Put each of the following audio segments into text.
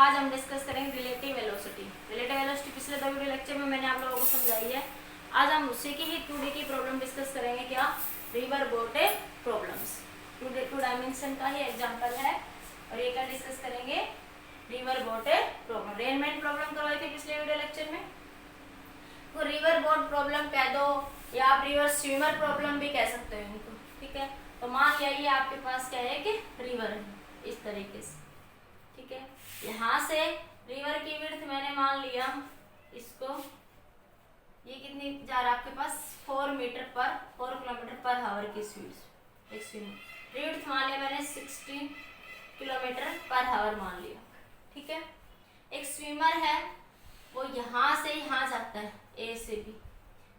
आज हम डिस्कस करेंगे रिलेटिव वेलोसिटी। रिलेटिव वेलोसिटी पिछले 2 वीडियो लेक्चर में मैंने आप लोगों को समझाई है। आज हम उसी की ही 2D की प्रॉब्लम डिस्कस करेंगे। क्या? रिवर बोटे प्रॉब्लम्स। 2 डायमेंशन का ही एग्जांपल है और ये क्या डिस्कस करेंगे? रिवर बोटे प्रॉब्लम। रेनमेंट प्रॉब्लम करवाई थी पिछले वीडियो लेक्चर में, तो रिवर बोट प्रॉब्लम कह दो या आप रिवर स्विमर प्रॉब्लम भी कह सकते हो इनको। ठीक है, तो मान लिया ये आपके पास क्या है कि रिवर है इस तरीके से। ठीक है, यहाँ से रिवर की विड्थ मैंने मान लिया इसको, ये कितनी जा रहा है आपके पास 4 किलोमीटर पर आवर की स्पीड। एक स्विमर विड्थ मान लिया मैंने 16 किलोमीटर पर आवर मान लिया। ठीक है, एक स्विमर है वो यहाँ से यहाँ जाता है ए से बी,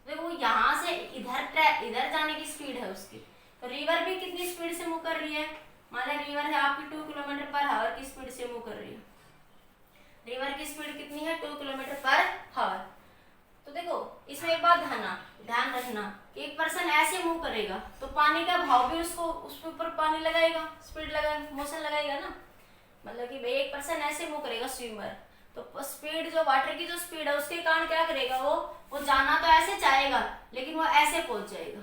तो वो यहाँ से इधर जाने की स्पीड है उसकी। तो रिवर भी कितनी स्पीड से मूव कर रही है? मान लिया रिवर है आपकी 2 किलोमीटर पर आवर की स्पीड से मूव कर रही है। रिवर की स्पीड कितनी है? 2 किलोमीटर पर आवर। तो देखो इसमें एक बात ध्यान रखना कि एक पर्सन ऐसे मूव करेगा तो पानी का भाव भी उसको उसके ऊपर पानी लगाएगा, स्पीड लगाएगा, मोशन लगाएगा ना। मतलब कि भाई एक पर्सन ऐसे मूव करेगा स्विमर, तो स्पीड जो वाटर की जो स्पीड है उसके कारण क्या करेगा, वो जाना तो ऐसे चाहेगा लेकिन वो ऐसे पहुंच जाएगा।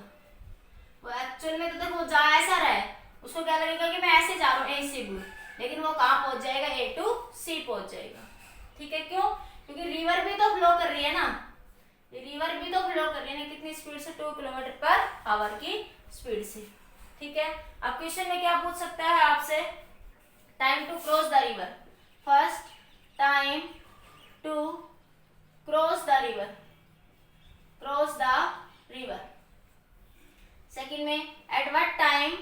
वो एक्चुअल में तो देखो जा ऐसा रहा है, उसको क्या लगेगा कि मैं ऐसे जा रहा हूँ ए से बी, लेकिन वो कहाँ पहुंच जाएगा? ए टू सी पहुंच जाएगा। ठीक है, क्यों? क्योंकि रिवर भी तो फ्लो कर रही है ना, रिवर भी तो फ्लो कर रही है ना। कितनी स्पीड से? 2 किलोमीटर पर आवर की स्पीड से। ठीक है, अब क्वेश्चन में क्या पूछ सकता है आपसे? Time to cross the river. First, time to cross the river, cross the river. Second में at what time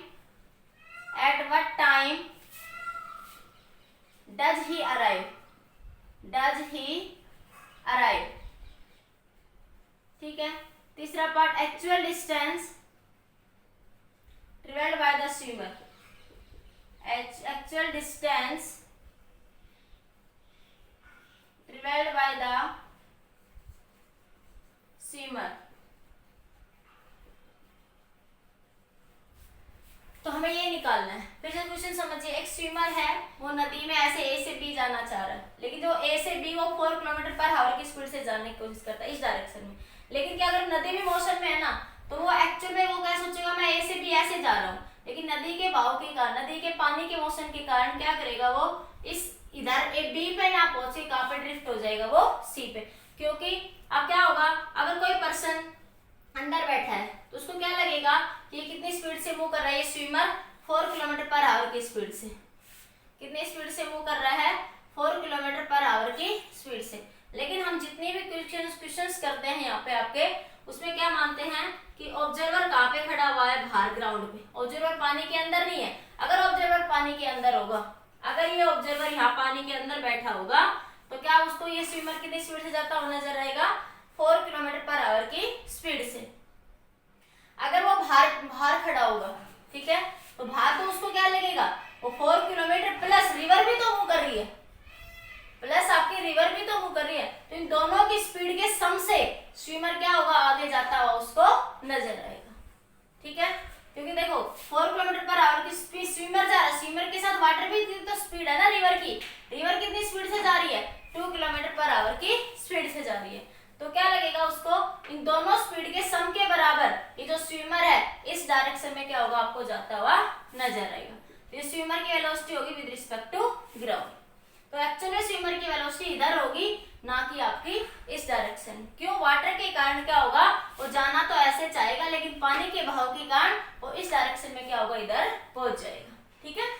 does he arrive, ठीक है। तीसरा part, actual distance travelled by the swimmer, actual distance travelled by the swimmer. तो हमें ये निकालना है। फिर से क्वेश्चन समझिए, एक स्विमर है वो नदी में ऐसे ए से बी जाना चाह रहा है, लेकिन जो ए से बी वो 4 किलोमीटर पर आवर की स्पीड से जाने की कोशिश करता है इस डायरेक्शन में। लेकिन क्या अगर नदी में मोशन में है ना, तो वो एक्चुअल में वो क्या सोचेगा, मैं ए से बी ऐसे जा रहा हूँ, लेकिन नदी के बहाव के कारण, नदी के पानी के मोशन के कारण क्या करेगा, वो इस इधर ए बी पे ना पहुंचे, कहाँ पे ड्रिफ्ट हो जाएगा? वो सी पे। क्योंकि अब क्या होगा, अगर कोई पर्सन अंदर बैठा है तो उसको क्या लगेगा कि ये कितनी स्पीड से मूव कर रहा है? ये स्विमर 4 किलोमीटर पर आवर की स्पीड से। कितनी स्पीड से मूव कर रहा है? 4 किलोमीटर पर आवर की स्पीड से। लेकिन हम जितने भी क्वेश्चंस करते हैं यहाँ पे आपके, उसमें क्या मानते हैं कि ऑब्जर्वर कहाँ पे खड़ा हुआ है? बाहर ग्राउंड पे। ऑब्जर्वर पानी के अंदर नहीं है। अगर ऑब्जर्वर पानी के अंदर होगा, अगर ये ऑब्जर्वर यहाँ पानी के अंदर बैठा होगा, तो क्या उसको ये स्विमर कितनी स्पीड से जाता हुआ नजर आएगा? 4 किलोमीटर पर आवर की स्पीड से। अगर वो बाहर खड़ा होगा, ठीक है, तो बाहर तो उसको क्या लगेगा, वो 4 किलोमीटर प्लस रिवर भी तो मूव कर रही है, प्लस आपकी रिवर भी तो मूव कर रही है, तो इन दोनों की स्पीड के सम से स्विमर क्या होगा? आगे जाता हुआ उसको नजर आएगा। ठीक है, क्योंकि देखो 4 किलोमीटर पर आवर की स्पीड स्विमर जा रहा है, स्विमर के साथ वाटर भी तो स्पीड है ना रिवर की। रिवर कितनी स्पीड से जा रही है? 2 किलोमीटर पर आवर की स्पीड से जा रही है। तो क्या लगेगा उसको? इन दोनों स्पीड के सम के बराबर ये जो स्विमर है इस डायरेक्शन में क्या होगा? आपको जाता हुआ नजर आएगा। तो ये स्विमर की वेलोसिटी होगी विद रिस्पेक्ट टू ग्राउंड। तो एक्चुअली स्विमर की वेलोसिटी इधर होगी, ना कि आपकी इस डायरेक्शन। क्यों? वाटर के कारण क्या होगा, वो जाना तो ऐसे चाहेगा, लेकिन पानी के बहाव के कारण वो इस डायरेक्शन में क्या होगा? इधर पहुंच जाएगा। ठीक है,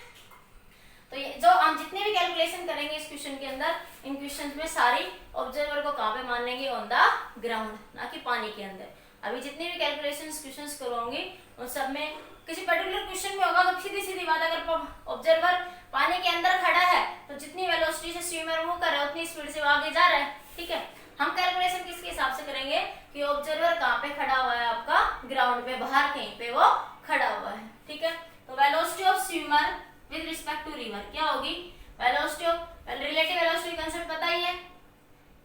तो ये जो हम जितने भी कैलकुलेशन करेंगे इस क्वेश्चन के अंदर, इन क्वेश्चन में सारी ऑब्जर्वर को कहाँ पे मान लेंगे? ऑन द ग्राउंड, ना कि पानी के अंदर। अभी जितने भी कैलकुलेशन क्वेश्चंस करवाऊंगी उन सब में किसी पर्टिकुलर क्वेश्चन में होगा तो सीधी बात, अगर ऑब्जर्वर पानी के अंदर खड़ा है तो जितनी वेलोसिटी से स्विमर मूव कर रहा है उतनी स्पीड से वो आगे जा रहा है। ठीक है, हम कैलकुलेशन किसके हिसाब से करेंगे कि ऑब्जर्वर कहाँ पे खड़ा हुआ है? आपका ग्राउंड पे, बाहर कहीं पे वो खड़ा हुआ है। ठीक है, तो velocity of swimmer with respect to river क्या होगी? Velocity of relative velocity concept पता ही है,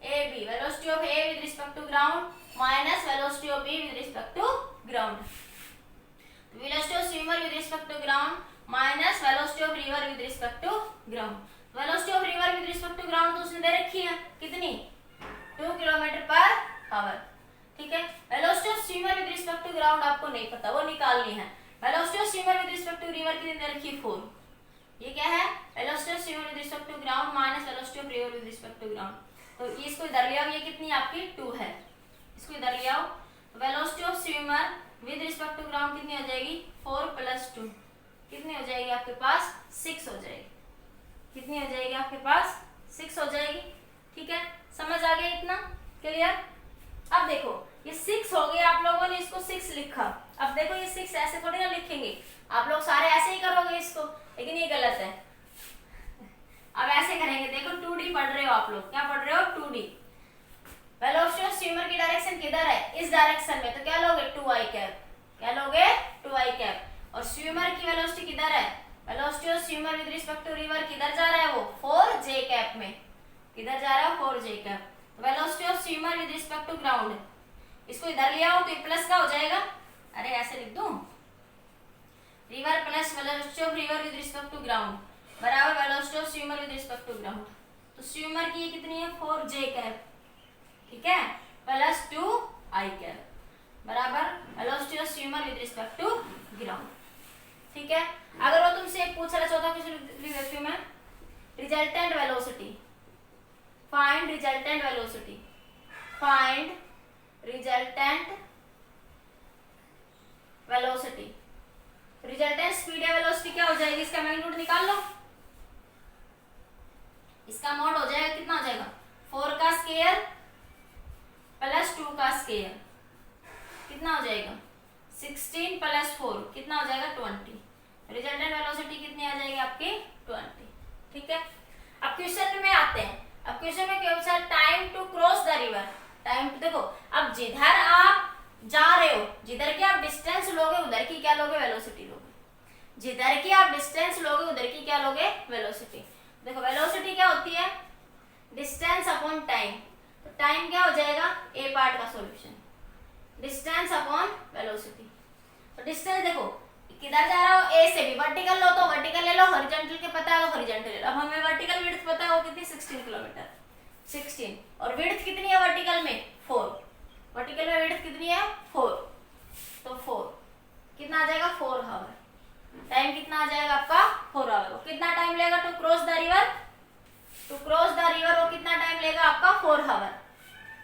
A B, velocity of A with respect to ground minus velocity of B with respect to ground. Velocity of swimmer with respect to ground minus velocity of river with respect to ground. Velocity of river with respect to ground तो उसने दे रखी है कितनी, 2 kilometre per hour, ठीक है। Velocity of steamer with respect to ground आपको नहीं पता, वो निकालनी है। Velocity of steamer with respect to river कितनी दे रखी, 4। ये क्या है, velocity of steamer with respect to ground minus velocity of river with respect to ground. तो इसको इधर ले आओ, ये कितनी आपकी 2 है, इसको इधर ले आओ। Velocity of steamer with respect to ground कितनी हो जाएगी, 4 + 2 कितनी हो जाएगी आपके पास, 6 हो जाएगी। कितनी हो जाएगी आपके पास, 6 हो जाएगी, ठीक है। समझ आ गया इतना, क्लियर। अब देखो ये 6 हो गया, आप लोगों ने इसको 6 लिखा। अब देखो ये 6 ऐसे थोड़ी ना लिखेंगे, आप लोग सारे ऐसे ही करोगे इसको, लेकिन ये गलत है। अब ऐसे करेंगे, देखो 2D पढ़ रहे हो आप लोग, क्या पढ़ रहे हो, 2D। वेलोसिटी ऑफ स्टीमर की डायरेक्शन किधर है, इस डायरेक्शन में, तो क्या लोगे, 2i कैप, क्या लोगे, 2i कैप। और स्टीमर की वेलोसिटी किधर है, velocity of steamer with respect to river किधर जा रहा है, वो 4j कैप में, किधर जा रहा है, 4j cap. Velocity of steamer with respect to ground, इसको इधर ले आओ तो ये प्लस का हो जाएगा, अरे ऐसे लिख दूं, river plus velocity of river with respect to ground बराबर velocity of steamer with respect to ground. तो स्टीमर की ये कितनी है, 4j कैप, ठीक है, प्लस 2i कैप बराबर velocity of steamer with respect to ground, ठीक है। अगर वो तुमसे एक पूछ रहा, चौथा क्वेश्चन लिख देती हूं मैं, resultant velocity, find resultant velocity, find resultant velocity. Resultant speed या वेलोसिटी क्या हो जाएगी, इसका मैग्नीट्यूड निकाल लो, इसका मॉड हो जाएगा, कितना हो जाएगा, 4 का स्क्वायर प्लस 2 का स्क्वायर, कितना हो जाएगा, 16 + 4 कितना हो जाएगा, 20। रिजल्टेंट वेलोसिटी कितनी आ जाएगी आपकी, 20, ठीक है। अब क्वेश्चन में आते हैं। अब क्वेश्चन में क्या पूछा, time to cross the river, time देखो, अब जिधर आप जा रहे हो, जिधर की आप डिस्टेंस लोगे उधर की क्या लोगे, वेलोसिटी लोगे। जिधर की आप डिस्टेंस लोगे उधर की क्या लोगे, वेलोसिटी। देखो वेलोसिटी क्या होती है, डिस्टेंस अपॉन टाइम। तो टाइम क्या हो जाएगा, ए पार्ट का सॉल्यूशन, डिस्टेंस अपॉन वेलोसिटी। तो डिस्टेंस देखो किधर जा रहा हो, ए से बी, वर्टिकल लो तो वर्टिकल ले लो, हॉरिजॉन्टल के पता है तो हॉरिजॉन्टल ले लो। अब हमें वर्टिकल विड्थ पता है वो कितनी, 16 किलोमीटर, 16, और विड्थ कितनी है वर्टिकल में, 4, वर्टिकल में विड्थ कितनी है, 4, तो 4 कितना आ जाएगा, 4 आवर। टाइम कितना आ जाएगा आपका, 4 आवर। कितना टाइम लेगा to cross the river, to cross the river वो कितना टाइम लेगा आपका, 4 hour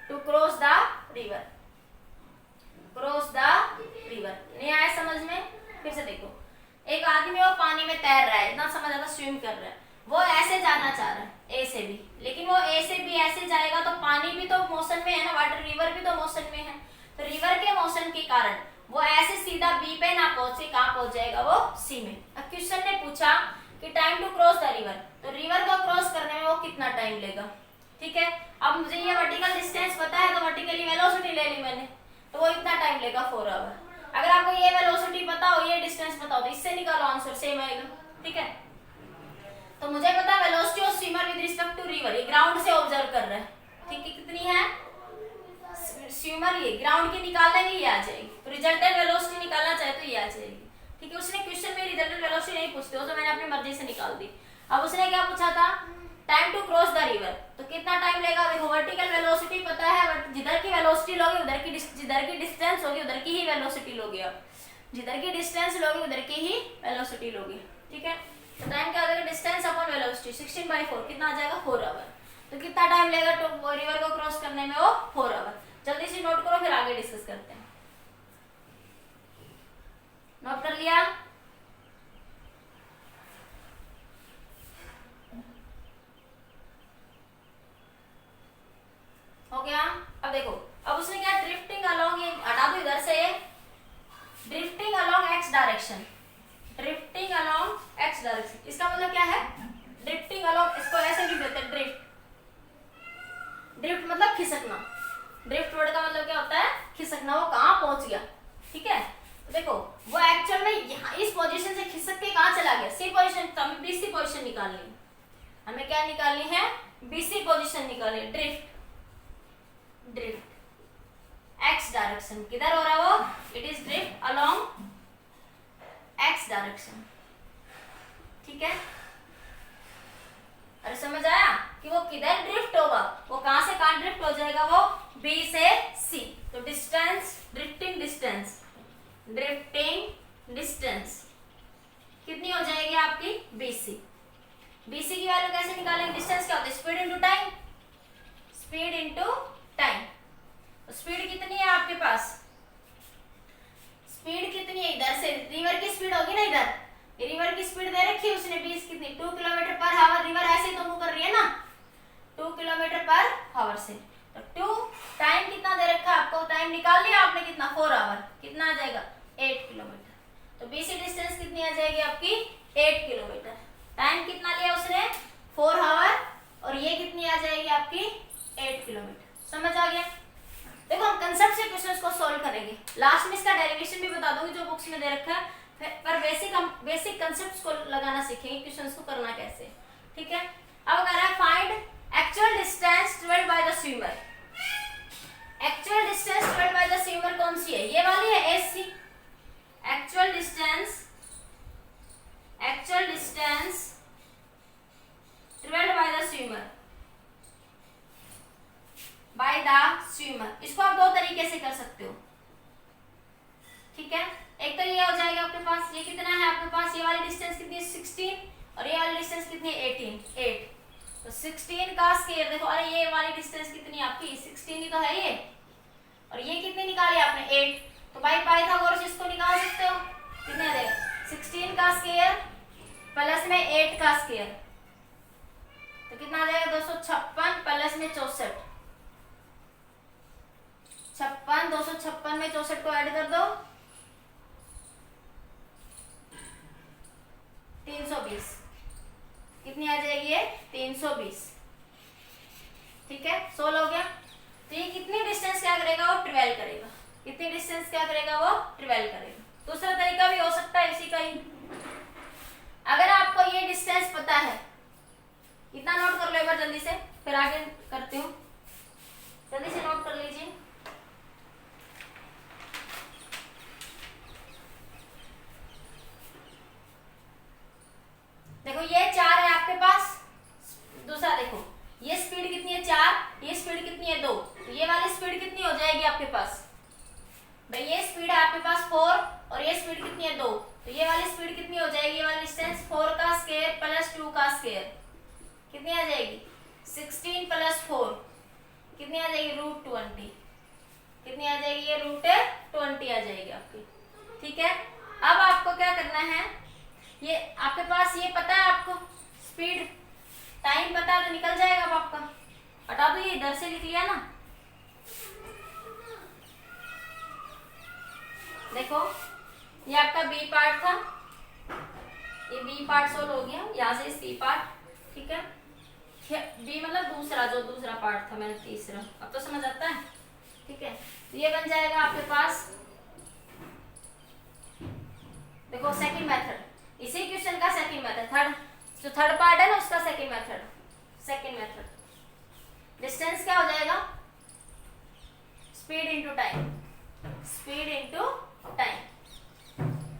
to cross the river, cross the river. नहीं आया समझ में, फिर से देखो, एक आदमी वो पानी में तैर रहा है, इतना समझ आता, स्विम कर रहा है, वो ऐसे जाना चाह रहा है ए से बी, लेकिन वो ए से बी ऐसे जाएगा तो पानी भी तो मोशन में है ना, वाटर रिवर भी तो मोशन में है, तो रिवर के मोशन के कारण वो ऐसे सीधा बी पे ना पहुंचे, कहां पहुंच जाएगा, वो सी में। अब क्वेश्चन ने पूछा कि time to cross the river, तो रिवर को क्रॉस करने में वो कितना टाइम लेगा, ठीक है। अब मुझे ये वर्टिकल डिस्टेंस पता है तो वर्टिकली वेलोसिटी ले ली मैंने, तो वो इतना टाइम लेगा, 4 आवर। अगर आपको ये वेलोसिटी पता हो, ये डिस्टेंस पता हो, तो इससे निकालो आंसर, सेम आएगा, ठीक है। तो मुझे पता है velocity of steamer with respect to river, ये ग्राउंड से ऑब्जर्व कर रहा है, ठीक है, कितनी है स्टीमर, ये ग्राउंड की निकालना है, ये आ जाएगी। तो रिजल्टेंट वेलोसिटी निकालना चाहे तो ये आ जाएगी, ठीक है। उसने क्वेश्चन में रिजल्टेंट वेलोसिटी नहीं पूछते हो, तो मैंने अपनी मर्जी से निकाल दी। अब उसने क्या पूछा था, time to cross the river, तो कितना टाइम लेगा, देखो वर्टिकल वेलोसिटी पता है, जिधर की वेलोसिटी लोगे उधर की, जिधर की डिस्टेंस होगी उधर की ही वेलोसिटी लोगे आप, जिधर की डिस्टेंस लोगे उधर की ही वेलोसिटी लोगे, ठीक है। तो टाइम क्या हो जाएगा, डिस्टेंस अपॉन वेलोसिटी, 16/4 कितना आ जाएगा, 4 आवर। तो कितना टाइम लेगा तो रिवर को क्रॉस करने में, वो 4 आवर। जल्दी से नोट करो, फिर आगे डिस्कस करते हैं। नोट कर लिया, हो गया। अब देखो, अब उसने क्या, ड्रिफ्टिंग अलोंग, ये हटा दो इधर से, drifting along x direction, drifting along x direction, इसका मतलब क्या है, ड्रिफ्टिंग अलोंग, इसको ऐसे लिख देते हैं, ड्रिफ्ट, ड्रिफ्ट मतलब खिसकना, ड्रिफ्ट वर्ड का मतलब क्या होता है, खिसकना, वो कहां पहुंच गया, ठीक है। तो देखो वो एक्चुअल में यहाँ इस पोजीशन से खिसक के कहां चला गया, सी पोजीशन, तो हमें बीसी पोजीशन निकालनी है, हमें क्या निकालनी है, बीसी पोजीशन निकालनी है। ड्रिफ्ट, ड्रिफ्ट एक्स डायरेक्शन, किधर हो रहा है वो, it is drift along x direction, ठीक है। किधर ड्रिफ्ट होगा, वो कहां से कहां ड्रिफ्ट हो जाएगा, वो बी से सी। तो distance, drifting distance, drifting distance कितनी हो जाएगी आपकी, बीसी। बीसी की वैल्यू कैसे निकालेंगे, डिस्टेंस क्या होता है, speed into time, speed into time. Speed कितनी है आपके पास, स्पीड कितनी है, इधर से रिवर की स्पीड होगी ना, इधर रिवर की स्पीड दे रखी है उसने 20 कितनी, 2 किलोमीटर पर आवर। रिवर ऐसे ही तो मूव कर रही है ना 2 किलोमीटर पर आवर से। तो 2 टाइम कितना दे रखा है आपको, टाइम निकाल लिया आपने कितना, 4 आवर, कितना आ जाएगा 8 किलोमीटर। तो बीसी डिस्टेंस कितनी आ जाएगी आपकी 8 किलोमीटर। टाइम कितना लिया उसने 4 आवर, और ये कितनी आ जाएगी आपकी 8 किलोमीटर। समझ आ गया। देखो हम कंसेप्ट से क्वेश्चंस को सॉल्व करेंगे, लास्ट में इसका डेरिवेशन भी बता दूंगी जो बुक्स में दे रखा है, पर बेसिक कंसेप्ट्स को लगाना सीखेंगे, क्वेश्चंस को करना कैसे, ठीक है। अब कह रहा है find actual distance travelled by the swimmer. Actual distance travelled by the swimmer कौन सी है, ये वाली है AC. Actual distance travelled by the swimmer, bye the swimmer. इसको आप दो तरीके से कर सकते हो, ठीक है। एक तो ये हो जाएगा आपके पास, ये कितना है आपके पास, ये वाली डिस्टेंस कितनी है 16, और ये वाली डिस्टेंस कितनी है 8। तो 16 का स्क्वायर देखो, अरे ये वाली डिस्टेंस कितनी है आपकी 16 ही तो है ये, और ये कितनी निकाली आपने 8। तो भाई पाइथागोरस इसको निकाल सकते हो, कितने आ जाएगा 16 का स्क्वायर प्लस में 8 का स्क्वायर, तो कितना आ जाएगा 256 प्लस में 64, 56, 256 में 64 को ऐड कर दो 320, कितनी आ जाएगी ये 320, ठीक है। 16 हो गया। तो ये कितनी डिस्टेंस क्या करेगा, वो ट्रेवल करेगा, कितनी डिस्टेंस क्या करेगा, वो ट्रेवल करेगा। दूसरा तरीका भी हो सकता है इसी का ही, अगर आपको ये डिस्टेंस पता है, इतना नोट कर लो एक बार जल्दी से, फिर आगे करती हूँ, जल्दी से नोट कर लीजिए। देखो ये 4 है आपके पास, दूसरा देखो ये स्पीड कितनी है 4, ये स्पीड कितनी है 2, तो ये वाली स्पीड कितनी हो जाएगी आपके पास, भाई ये स्पीड है आपके पास 4 और ये स्पीड कितनी है 2, तो ये वाली स्पीड कितनी हो जाएगी, ये वाली डिस्टेंस 4 का स्क्वायर प्लस 2 का स्क्वायर, कितनी आ जाएगी 16 प्लस 4, कितनी आ जाएगी √20, कितनी आ जाएगी ये √20 आ जाएगी आपकी, ठीक है। अब आपको क्या करना है, ये आपके पास ये पता है आपको स्पीड टाइम पता है तो निकल जाएगा। अब आपका हटा दो, ये इधर से लिख लिया ना, देखो ये आपका बी पार्ट था, ये बी पार्ट सोल्व हो गया, यहाँ से सी पार्ट, ठीक है। बी मतलब दूसरा पार्ट था, मैंने तीसरा, अब तो समझ आता है, ठीक है। तो ये बन जाएगा आपके पास, देखो सेकंड मेथड, इसी क्वेश्चन का सेकंड मेथड, थर्ड पार्ट है ना उसका सेकंड मेथड। डिस्टेंस क्या हो जाएगा, स्पीड इनटू टाइम,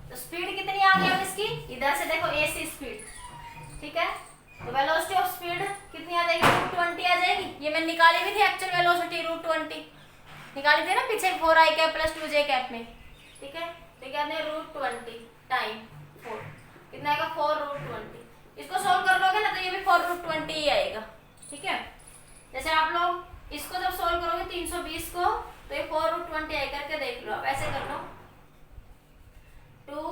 तो स्पीड कितनी आ गई अब इसकी, इधर से देखो एसी स्पीड, ठीक है। तो वेलोसिटी ऑफ स्पीड कितनी आ जाएगी √20 आ जाएगी, ये मैंने निकाली भी थी एक्चुअल वेलोसिटी √20 निकाली थी ना पीछे 4i cap plus 2j cap में, ठीक है। तो क्या √20 टाइम 4, कितना आएगा 4√20, इसको सोल्व कर लोगे ना तो ये भी 4√20 ही आएगा, ठीक है। जैसे आप लोग इसको जब सोल्व करोगे 320 को, तो ये 4√20 आई, करके देख लो, आप ऐसे कर लो 2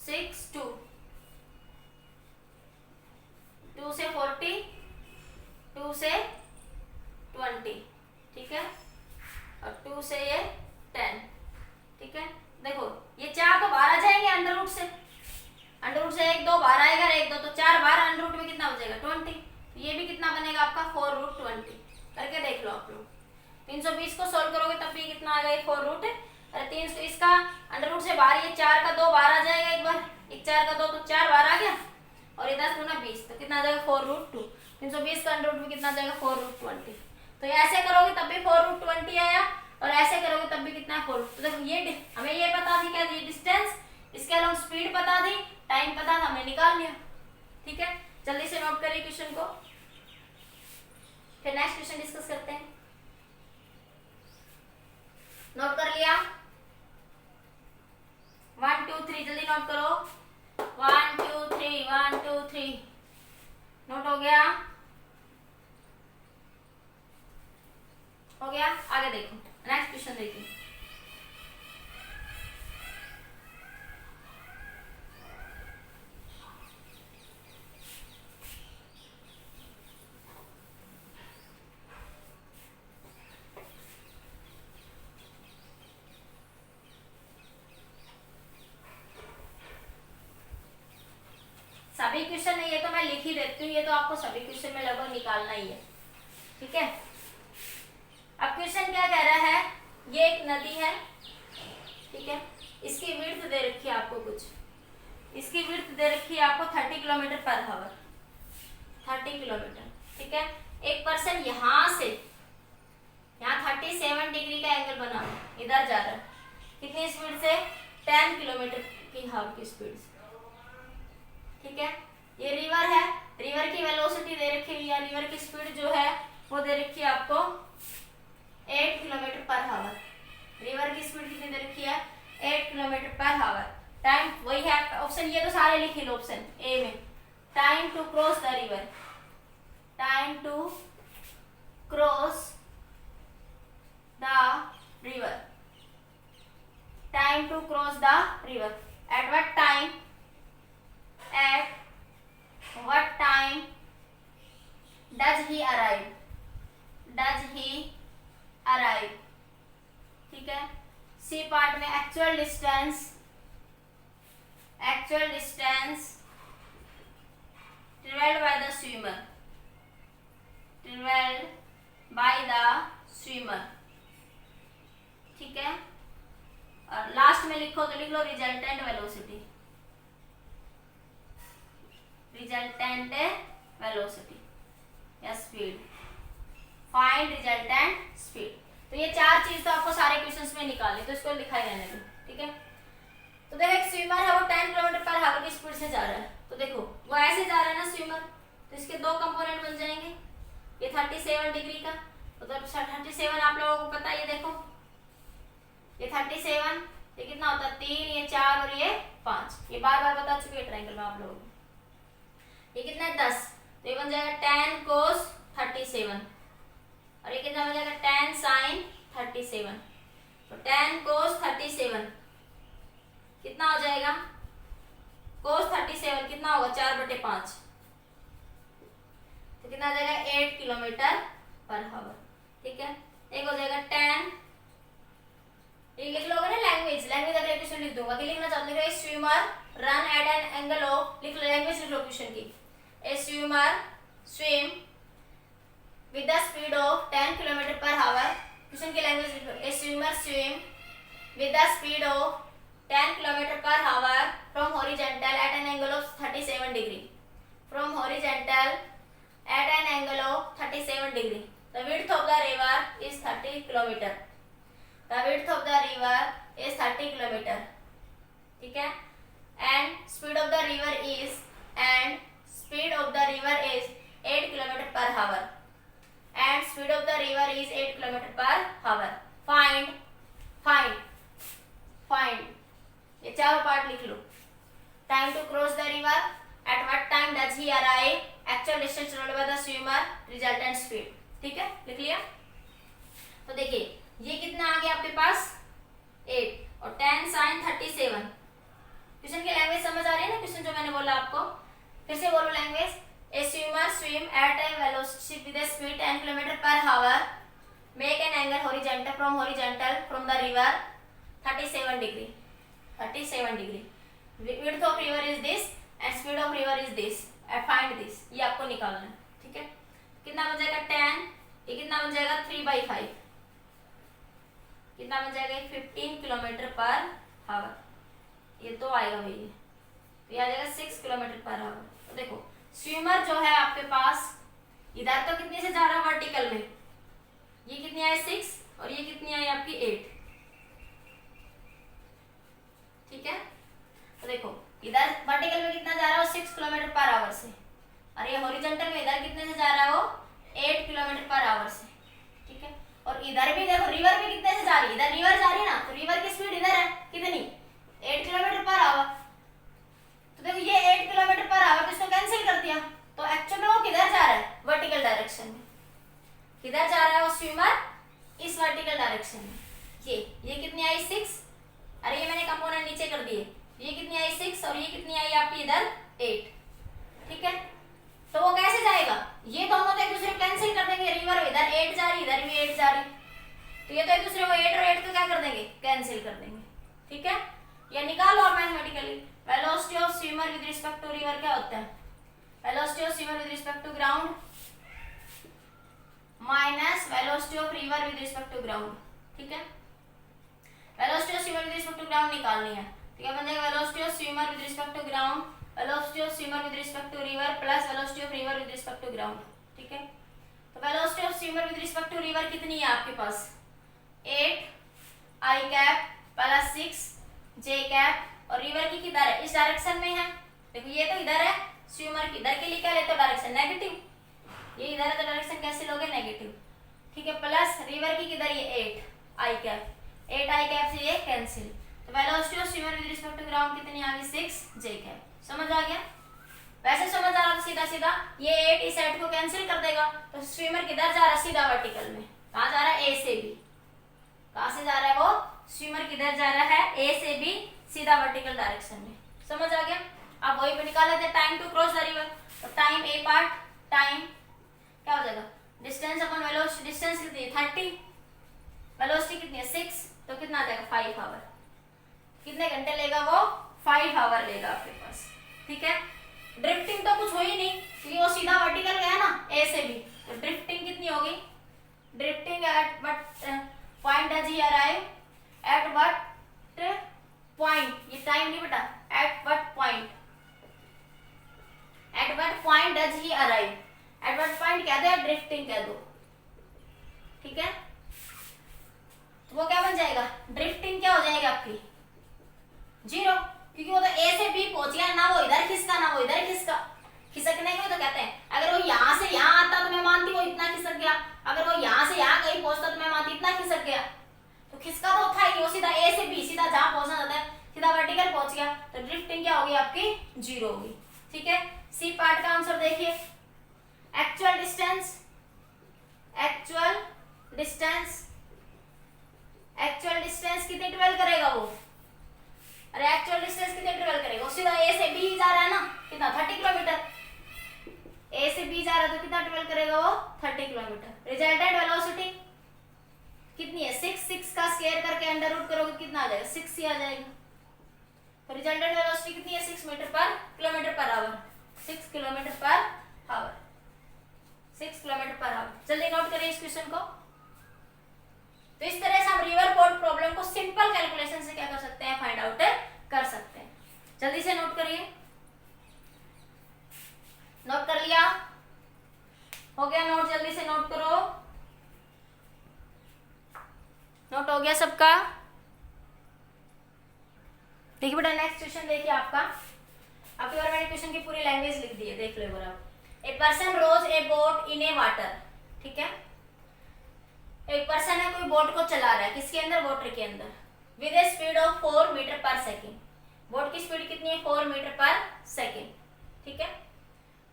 6 2, 2 से 40, 2 से 20, ठीक है, और 2 से ये 10, ठीक है। देखो ये 4 तो बाहर आ जाएंगे अंडर रूट से 1 2 बाहर आएगा, 1 2 तो 4 बाहर, अंडर रूट में कितना हो जाएगा 20, तो ये भी कितना बनेगा आपका 4√20, करके देख लो आप लोग। 320 को सोल्व करोगे तब भी कितना आ गया 4 अरे 300, इसका अंडर रूट से बाहर ये 4 का 2 बाहर आ जाएगा, एक बार 1 4 का 2 तो 4 बाहर आ गया, और ये 10 गुना 20 तो कितना आ जाएगा 4√2, 320 का अंडर रूट में कितना आ जाएगा 4√20। तो ये ऐसे करोगे तब भी 4√20 आया, और ऐसे करोगे तब भी कितना 4। तो देखो ये हमें ये पता थी क्या, ये डिस्टेंस, इसके अलावा स्पीड पता थी, टाइम पता था, हमने निकाल लिया, ठीक है। जल्दी से नोट करिए क्वेश्चन को। फिर नेक्स्ट क्वेश्चन डिस्कस करते हैं। नोट कर लिया? 1 2 3 जल्दी नोट करो। 1 2 3 1 2 3 नोट हो गया? हो गया? आगे देखो, नेक्स्ट क्वेश्चन देखिए। सभी क्वेश्चन है ये तो मैं लिख ही देती हूँ, ये तो आपको सभी क्वेश्चन में लगभग निकालना ही है, ठीक है। अब क्वेश्चन क्या कह रहा है, ये एक नदी है, ठीक है, इसकी विड्थ दे रखी है आपको कुछ, इसकी विड्थ दे रखी है आपको 30 किलोमीटर पर आवर, 30 किलोमीटर, ठीक है। एक पर्सन यहाँ से यहाँ 37 डिग्री का एंगल बना हुआ इधर जा रहा है, कितनी स्पीड से, 10 किलोमीटर की हावर की स्पीड से, ठीक है। ये रिवर है, रिवर की वेलोसिटी दे रखी है या रिवर की स्पीड जो है वो दे रखी है आपको 8 किलोमीटर पर आवर। रिवर की स्पीड कितनी दे रखी है, 8 किलोमीटर पर आवर। टाइम वही है, ऑप्शन ये तो सारे लिख लो ऑप्शन ए में। Time to cross the river, time to cross the river, time to cross the river, at what time, at what time does he arrive, does he arrive, ठीक है। C part में actual distance, actual distance travelled by the swimmer, travelled by the swimmer, ठीक है। और last में लिखो तो लिख लो रिजल्टेंट वेलोसिटी, रिजल्टेंट वेलोसिटी या स्पीड, फाइंड रिजल्टेंट स्पीड। तो ये चार चीज तो आपको सारे क्वेश्चंस में निकालनी, तो इसको लिखा ही रहने दो, ठीक है। तो देखो एक स्विमर है, वो 10 किलोमीटर पर आवर की स्पीड से जा रहा है, तो देखो वो ऐसे जा रहा है ना स्विमर, तो इसके दो कंपोनेंट बन जाएंगे, ये 37 डिग्री का, मतलब 37 आप लोगों को पता है, ये देखो ये 37, ये कितना होता है 3, ये 4 और ये 5, ये बार बार बता चुके हैं ट्रायंगल में आप लोगों को। ये कितना है 10, तो ये बन जाएगा 10 cos 37 और ये कितना बन जाएगा 10 sin 37, तो 10 cos 37 कितना हो जाएगा, cos 37 कितना होगा 4/5, तो कितना आ जाएगा 8 किलोमीटर पर आवर, ठीक है। एक हो जाएगा 10, ये लिख लोगे ना लैंग्वेज, लैंग्वेज अगले क्वेश्चन लिख दूंगा कि लिखना चाहते हैं swimmer run at an angle of, लिख लो लैंग्वेज लिख लो क्वेश्चन की, a swimmer swim with the speed of 10 kilometre per hour, question की लैंग्वेज लिख लो, a swimmer swim with the speed of 10 kilometre per hour from horizontal at an angle of 37 degree, from horizontal at an angle of 37 degree, the width of the river is 30 kilometre, the width of the river is 30 kilometer, ठीक है। and speed of the river is 8 kilometer per hour, and speed of the river is 8 kilometer per hour। find ये चारों part लिख लो। time to cross the river, at what time does he arrive, actual distance traveled by the swimmer, resultant speed, ठीक है, लिख लिया। तो देखिए ये कितना आ गया आपके पास 8 और 10 sin 37, क्वेश्चन की लैंग्वेज समझ आ रही है ना, क्वेश्चन जो मैंने बोला आपको, फिर से बोलो language, a swimmer swim at a velocity with a speed 10 kilometre per hour, make an angle horizontal from the river 37 degree, 37 degree, width of river is this and speed of river is this, find this, ये आपको निकालना है, ठीक है। कितना बन जाएगा 10, ये कितना बन जाएगा 3/5, कितना बन जाएगा 15 किलोमीटर पर आवर, ये तो आएगा भाई, तो ये आ जाएगा 6 किलोमीटर पर आवर। तो देखो स्विमर जो है आपके पास इधर तो कितने से जा रहा है वर्टिकल में, ये कितनी आई 6 और ये कितनी आई आपकी 8, ठीक है। तो देखो इधर वर्टिकल में कितना जा रहा है वो 6 किलोमीटर पर आवर से, और ये हॉरिजॉन्टल में इधर कितने से जा रहा है वो 8 किलोमीटर किलोमीटर पर आवर से, ठीक है। और इधर भी देखो रिवर भी कितने से जा रही है, इधर रिवर जा रही है ना, तो रिवर की स्पीड इधर है कितनी 8 किलोमीटर पर आवर। तो देखो ये 8 किलोमीटर पर आवर, तो इसको कैंसिल कर दिया, तो एक्चुअली वो किधर जा रहा है, वर्टिकल डायरेक्शन में। किधर जा रहा है वो स्विमर, इस वर्टिकल डायरेक्शन में। ये कितनी आई 6, अरे ये मैंने कंपोनेंट नीचे कर दिए, ये कितनी आई 6 और ये कितनी आई आपकी इधर 8, ठीक है। तो वो कैसे जाएगा, ये दोनों तो एक दूसरे को कैंसिल कर देंगे, रिवर इधर 8 जा रही, इधर भी 8 जा रही, तो ये तो एक दूसरे को 8 और 8 को क्या कर देंगे, कैंसिल कर देंगे, ठीक है। ये निकालो और mathematically velocity of swimmer with respect to river क्या होता है, velocity of swimmer with respect to ground minus velocity of river with respect to ground, ठीक है। Velocity of swimmer with respect to ground निकालनी है, तो क्या बन जाएगा, velocity of swimmer with respect to ground, velocity of swimmer with respect to river plus velocity of river with respect to ground, ठीक है। तो velocity of swimmer with respect to river कितनी है आपके पास 8 I cap plus 6 J cap, और river की किधर है, इस डायरेक्शन में है, देखो ये तो इधर है, स्विमर की इधर के लिए क्या लेते हो डायरेक्शन नेगेटिव, ये इधर है तो डायरेक्शन कैसे लोगे नेगेटिव, ठीक है, प्लस रिवर की किधर ये 8 आई कैप, 8 आई कैप से ये कैंसिल, तो velocity of swimmer with respect to ground कितनी आ गई 6 जे कैप। समझ आ गया, वैसे समझ आ रहा तो सीधा सीधा ये 8 इस 8 को कैंसिल कर देगा, तो स्विमर किधर जा रहा है, सीधा वर्टिकल में, कहां जा रहा है, ए से बी, कहां से जा रहा है वो स्विमर किधर जा रहा है, ए से बी, सीधा वर्टिकल डायरेक्शन में। समझ आ गया, अब वही पे निकाल लेते हैं time to cross the river, तो टाइम ए पार्ट, टाइम क्या हो जाएगा, डिस्टेंस अपन वेलोसिटी, डिस्टेंस कितनी है 30, वेलोसिटी कितनी है 6, तो कितना आ जाएगा 5 आवर, कितने घंटे लेगा वो 5 आवर लेगा आपके पास, ठीक है। ड्रिफ्टिंग तो कुछ हो ही नहीं क्योंकि वो सीधा वर्टिकल गया ना ए से बी, तो ड्रिफ्टिंग कितनी होगी, drifting eight what point does he arrive, eight what point, ये टाइम नहीं बेटा, eight what point, eight what point does he arrive, eight what point कह दो या ड्रिफ्टिंग कह दो, ठीक है। तो वो क्या बन जाएगा, ड्रिफ्टिंग क्या हो जाएगी आपकी 0, क्योंकि वो तो ए से बी पहुंच गया ना, वो इधर खिसका ना वो इधर खिसका, खिसकने को तो कहते हैं, अगर वो यहाँ से यहाँ आता तो मैं मानती वो इतना खिसक गया, अगर वो यहाँ से यहाँ कहीं पहुंचता तो मैं मानती इतना खिसक गया, तो खिसका तो था ही, वो सीधा ए से बी सीधा जहां पहुंचना चाहता है सीधा वर्टिकल पहुंच गया, तो ड्रिफ्टिंग क्या होगी आपकी 0 होगी, ठीक है। सी पार्ट का आंसर देखिए, actual distance, actual distance, actual distance कितनी ट्रेवल करेगा वो, अरे एक्चुअल डिस्टेंस कितने ट्रेवल करेगा, वो सीधा ए से बी जा रहा है ना, कितना 30 किलोमीटर, ए से बी जा रहा है तो कितना ट्रेवल करेगा वो 30 किलोमीटर। रिजल्टेंट वेलोसिटी कितनी है 6 का स्क्वायर करके अंडर रूट करोगे कितना आ जाएगा 6 ही आ जाएगा, तो रिजल्टेंट वेलोसिटी कितनी है 6 मीटर पर kilometre per our, 6 kilometre per our, 6 kilometre per our. जल्दी नोट करिए इस क्वेश्चन को। तो इस तरह से हम रिवर पोर्ट प्रॉब्लम को सिंपल कैलकुलेशन से क्या कर सकते हैं, फाइंड आउट कर सकते हैं। जल्दी से नोट करिए, नोट कर लिया, हो गया नोट, जल्दी से नोट करो, नोट हो गया सबका। देखिए बेटा नेक्स्ट क्वेश्चन देखिए आपका, आपके बारे मैंने क्वेश्चन की पूरी लैंग्वेज लिख दी है, देख लो एक बार आप। A person rows a boat in a water, ठीक है, एक पर्सन है कोई बोट को चला रहा है, किसके अंदर, वाटर के अंदर, with a speed of 4 metre per second, boat की स्पीड कितनी है 4 मीटर पर सेकेंड, ठीक है।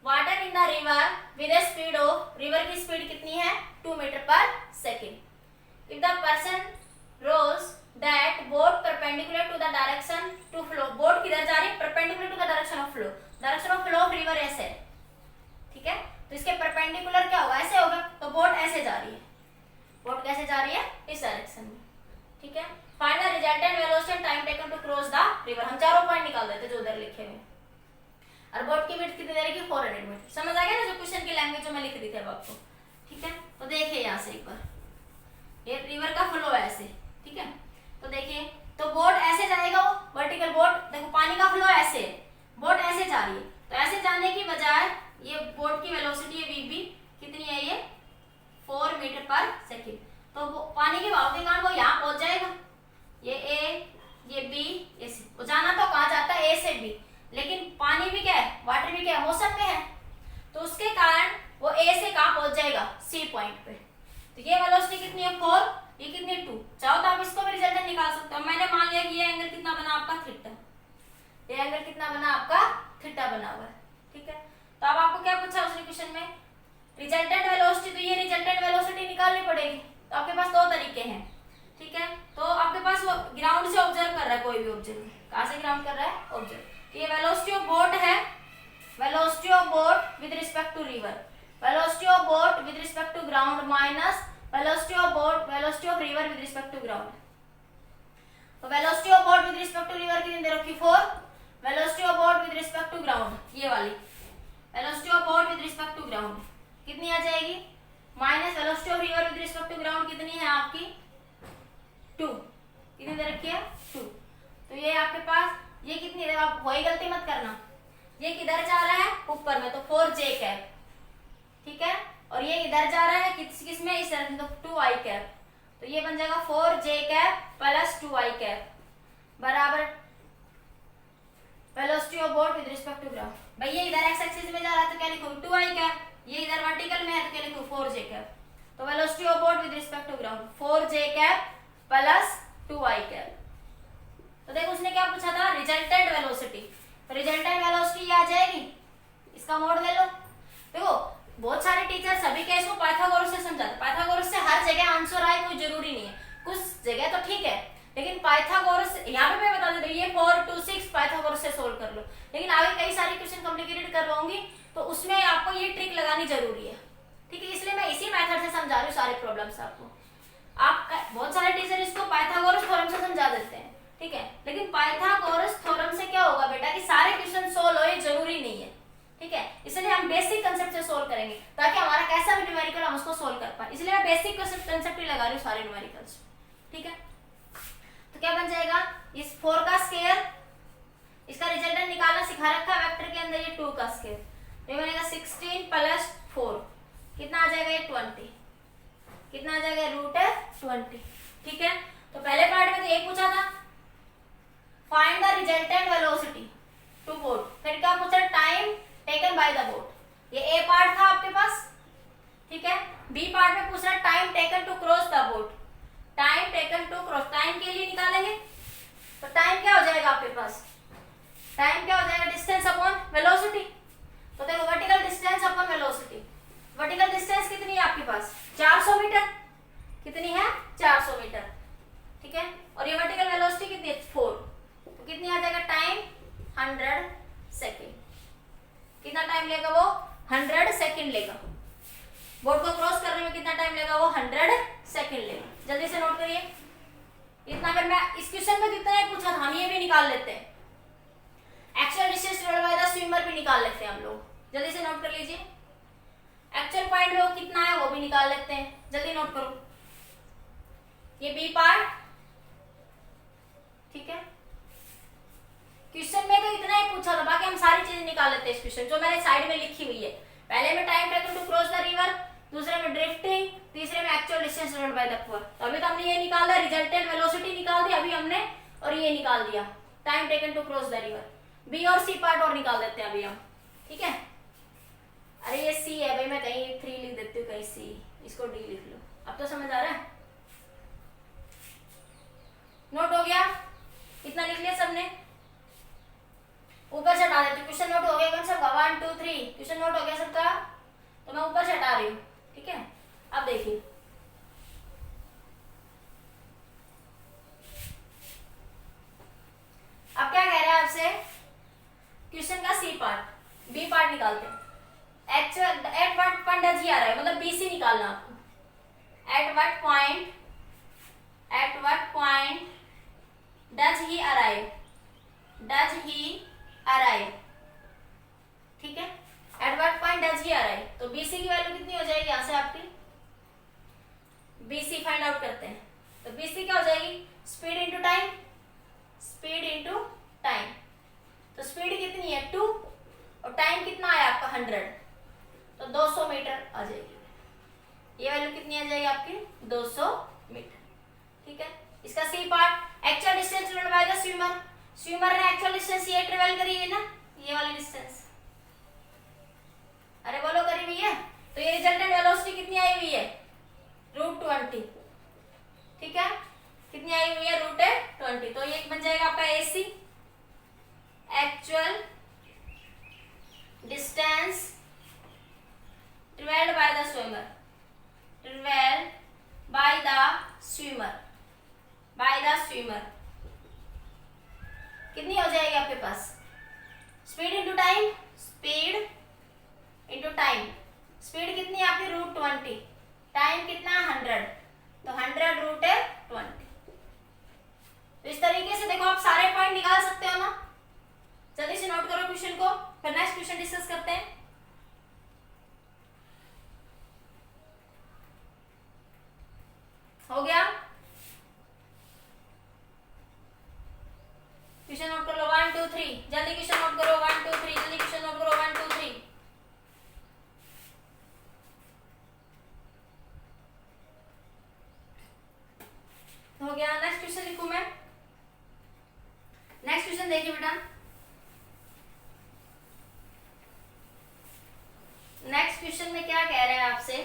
Water in the river with a speed of, river की स्पीड कितनी है 2 metre per second. If the person rows that boat perpendicular to the direction to flow, boat किधर जा रही है, perpendicular to the direction of flow, direction of flow of river ऐसे है, ठीक है, तो इसके परपेंडिकुलर क्या होगा, ऐसे होगा, तो बोट ऐसे जा रही है, बोट कैसे जा रही है इस डायरेक्शन में, ठीक है। Find the resultant velocity and time taken to cross the river, हम चारों पॉइंट निकाल देते जो उधर लिखे हुए, और बोट की विड्थ कितनी दे रही है 400 मीटर। समझ आ गया ना जो क्वेश्चन की लैंग्वेज जो मैं लिख रही थी अब आपको, ठीक है। तो देखिए यहाँ से एक बार, ये रिवर का फ्लो है ऐसे, ठीक है, तो देखिए, तो बोट ऐसे जाएगा, वो वर्टिकल बोट, देखो पानी का फ्लो ऐसे है, बोट ऐसे जा रही है, तो ऐसे जाने की बजाय ये बोट की वेलोसिटी है वीबी कितनी है, ये 4 मीटर पर सेकेंड, तो वो पानी के बहाव के कारण वो यहाँ पहुंच जाएगा, ये ए, ये बी, ये सी, वो जाना तो कहाँ जाता है ए से बी, लेकिन पानी भी क्या है, वाटर भी क्या है, मौसम में है, तो उसके कारण वो ए से कहाँ पहुंच जाएगा सी पॉइंट पे। तो ये वेलोसिटी कितनी है 4, ये कितनी है 2। चाहो तो आप इसको भी रिजल्टेंट निकाल सकते हो। मैंने मान लिया कि ये एंगल कितना बना आपका थीटा, ये एंगल कितना बना आपका थीटा बना हुआ है, ठीक है। तो अब आपको क्या पूछा उसने क्वेश्चन में, रिजल्टेंट वेलोसिटी, तो ये रिजल्टेंट वेलोसिटी निकालनी पड़ेगी। तो आपके पास दो तरीके हैं, ठीक है। तो आपके पास वो ग्राउंड से ऑब्जर्व कर रहा है, कोई भी ऑब्जर्व कहां से ग्राउंड कर रहा है, ऑब्जर्व। तो ये वेलोसिटी ऑफ बोट है, velocity of boat with respect to river, velocity of boat with respect to ground minus velocity of boat, velocity of river with respect to ground. तो velocity of boat with respect to river कितनी दे रखी 4, velocity of boat with respect to ground ये वाली velocity of boat with respect to ground कितनी आ जाएगी, minus velocity of river with respect to ground कितनी है आपकी 2, कितनी दे रखी है 2। तो ये आपके पास ये कितनी है, आप वही गलती मत करना, ये किधर जा रहा है ऊपर में, तो 4j कैप, ठीक है। और ये इधर जा रहा है किस में, इस तरह से, तो 2i कैप। तो ये बन जाएगा 4j cap plus 2i cap बराबर velocity of boat with respect to ground. भाई ये इधर एक्स एक्सिस में जा रहा है तो क्या लिखोगे 2i कैप, ये इधर वर्टिकल में है तो क्या लिखोगे 4j कैप। तो velocity of boat with respect to ground 4j cap plus 2i cap. तो देखो उसने क्या पूछा था, रिजल्टेंट वेलोसिटी, तो रिजल्टेंट वेलोसिटी आ जाएगी, इसका मोड ले लो। देखो बहुत सारे टीचर सभी केस को पाइथागोरस से समझाते, पाइथागोरस से हर जगह आंसर आए कोई जरूरी नहीं है, कुछ जगह तो ठीक है, लेकिन पाइथागोरस यहाँ पे मैं बता देती हूँ, ये 4 2 6 पाइथागोरस से सोल्व कर लो। लेकिन आगे कई सारे क्वेश्चन कॉम्प्लिकेटेड करवाऊंगी तो उसमें आपको ये ट्रिक लगानी जरूरी है, ठीक है। इसलिए मैं इसी मेथड से समझा रही हूँ सारे प्रॉब्लम्स आपको। आप बहुत सारे टीचर इसको पाइथागोरस थ्योरम से समझा देते हैं, ठीक है, लेकिन पाइथागोरस थ्योरम से क्या होगा बेटा कि सारे क्वेश्चन सोल्व हो, ये जरूरी नहीं है, ठीक है। इसलिए हम बेसिक कंसेप्ट से सोल्व करेंगे ताकि हमारा कैसा भी न्यूमेरिकल हम उसको सोल्व कर पाए, इसलिए मैं बेसिक कंसेप्ट ही लगा रही हूँ सारे न्यूमेरिकल्स, ठीक है। तो क्या बन जाएगा, इस 4 का स्क्वायर, इसका रिजल्टेंट निकालना सिखा रखा है वेक्टर के अंदर, ये 2 का स्क्वायर, ये बनेगा 16 प्लस 4 कितना आ जाएगा, ये 20 कितना आ जाएगा √20, ठीक है। तो पहले पार्ट में तो एक पूछा था find the resultant velocity to boat, फिर क्या पूछा time taken by the boat, ये ए पार्ट था आपके पास, ठीक है। बी पार्ट में पूछ रहा time taken to cross the boat, time taken to cross, time के लिए निकालेंगे तो टाइम क्या हो जाएगा आपके पास, टाइम क्या हो जाएगा डिस्टेंस अपॉन वेलोसिटी। तो देखो vertical distance upon velocity, vertical distance कितनी है आपके पास 400 मीटर, कितनी है 400 मीटर, ठीक है। और ये वर्टिकल वेलोसिटी कितनी है 4, तो कितनी आ जाएगा टाइम 100 सेकेंड, कितना टाइम लेगा वो 100 सेकेंड लेगा, बोर्ड को क्रॉस करने में कितना टाइम लेगा वो 100 सेकेंड लेगा। जल्दी से नोट करिए इतना, अगर मैं इस क्वेश्चन में जितना ही पूछा था हम ये भी निकाल लेते हैं, actual distance divided by the swimmer भी निकाल लेते हैं हम लोग, जल्दी से नोट कर लीजिए। एक्चुअल पॉइंट में वो कितना है वो भी निकाल लेते हैं, जल्दी नोट करो। ये बी पार्ट, ठीक है, क्वेश्चन में तो इतना ही पूछा था, बाकी हम सारी चीजें निकाल लेते हैं इस क्वेश्चन जो मैंने साइड में लिखी हुई है। पहले में time taken to cross the river, दूसरे में ड्रिफ्टिंग, तीसरे में actual distance divided by the pour. तो अभी तो हमने ये निकाल दिया, रिजल्टेंट वेलोसिटी निकाल दी अभी हमने, और ये निकाल दिया time taken to cross the river. B और सी पार्ट और निकाल देते हैं अभी हम, ठीक है। अरे ये सी है भाई, मैं कहीं 3 लिख देती हूँ, कहीं सी, इसको डी लिख लो। अब तो समझ आ रहा है, नोट हो गया, इतना लिख लिया सबने, ऊपर से हटा देती हूँ। क्वेश्चन नोट हो गया कौन सबका 1 2 3, क्वेश्चन नोट हो गया सबका, तो मैं ऊपर से हटा रही हूँ, ठीक है। अब देखिए अब क्या कह रहा है आपसे, क्वेश्चन का सी पार्ट, बी पार्ट निकालते हैं। Actual at what point does he आ रहा है, मतलब बीसी निकालना आपको, at what point does he arrive, does he arrive, ठीक है। At what point does he arrive, तो बीसी की वैल्यू कितनी हो जाएगी यहां से आपकी, बीसी फाइंड आउट करते हैं। तो बीसी क्या हो जाएगी, speed into time, speed into time. तो स्पीड कितनी है 2 और टाइम कितना आया आपका 100, तो 200 मीटर आ जाएगी, ये वैल्यू कितनी आ जाएगी आपकी 200 मीटर, ठीक है। इसका C part actual distance divided by the swimmer, swimmer ने एक्चुअल डिस्टेंस ये ट्रेवल करी है ना, ये वाली डिस्टेंस, अरे बोलो करी हुई है, तो ये रिजल्टेंट वेलोसिटी कितनी आई हुई है swimmer, travel by the swimmer, by the swimmer। कितनी हो जाएगी आपके पास? Speed into time, speed into time. Speed कितनी है आपकी? √20। टाइम कितना? 100। तो 100 √20। तो इस तरीके से देखो आप सारे पॉइंट निकाल सकते हो ना। जल्दी से नोट करो क्वेश्चन को, फिर नेक्स्ट क्वेश्चन डिस्कस करते हैं। हो गया? क्वेश्चन नोट कर लो 1 2 3। जल्दी क्वेश्चन नोट करो 1 2 3। जल्दी क्वेश्चन नोट करो 1 2 3। हो गया? नेक्स्ट क्वेश्चन लिखूं मैं। नेक्स्ट क्वेश्चन देखिए बेटा। नेक्स्ट क्वेश्चन में क्या कह रहे हैं आपसे?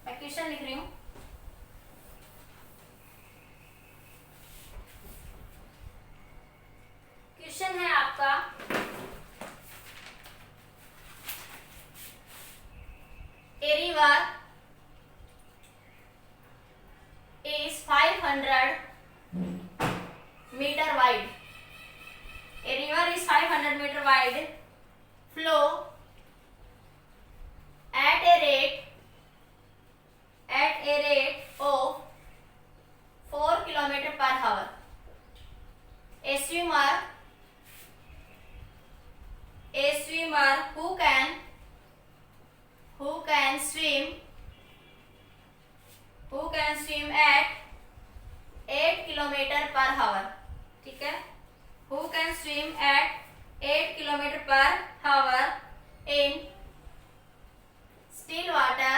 मैं क्वेश्चन लिख रही हूं। क्वेश्चन है आपका a river is 500 meter wide. A river is 500 meter wide. Flow at a rate of 4 kilometer per hour. A swimmer who can swim at 8 kilometer per hour. ठीक है? Who can swim at 8 kilometer per hour in still water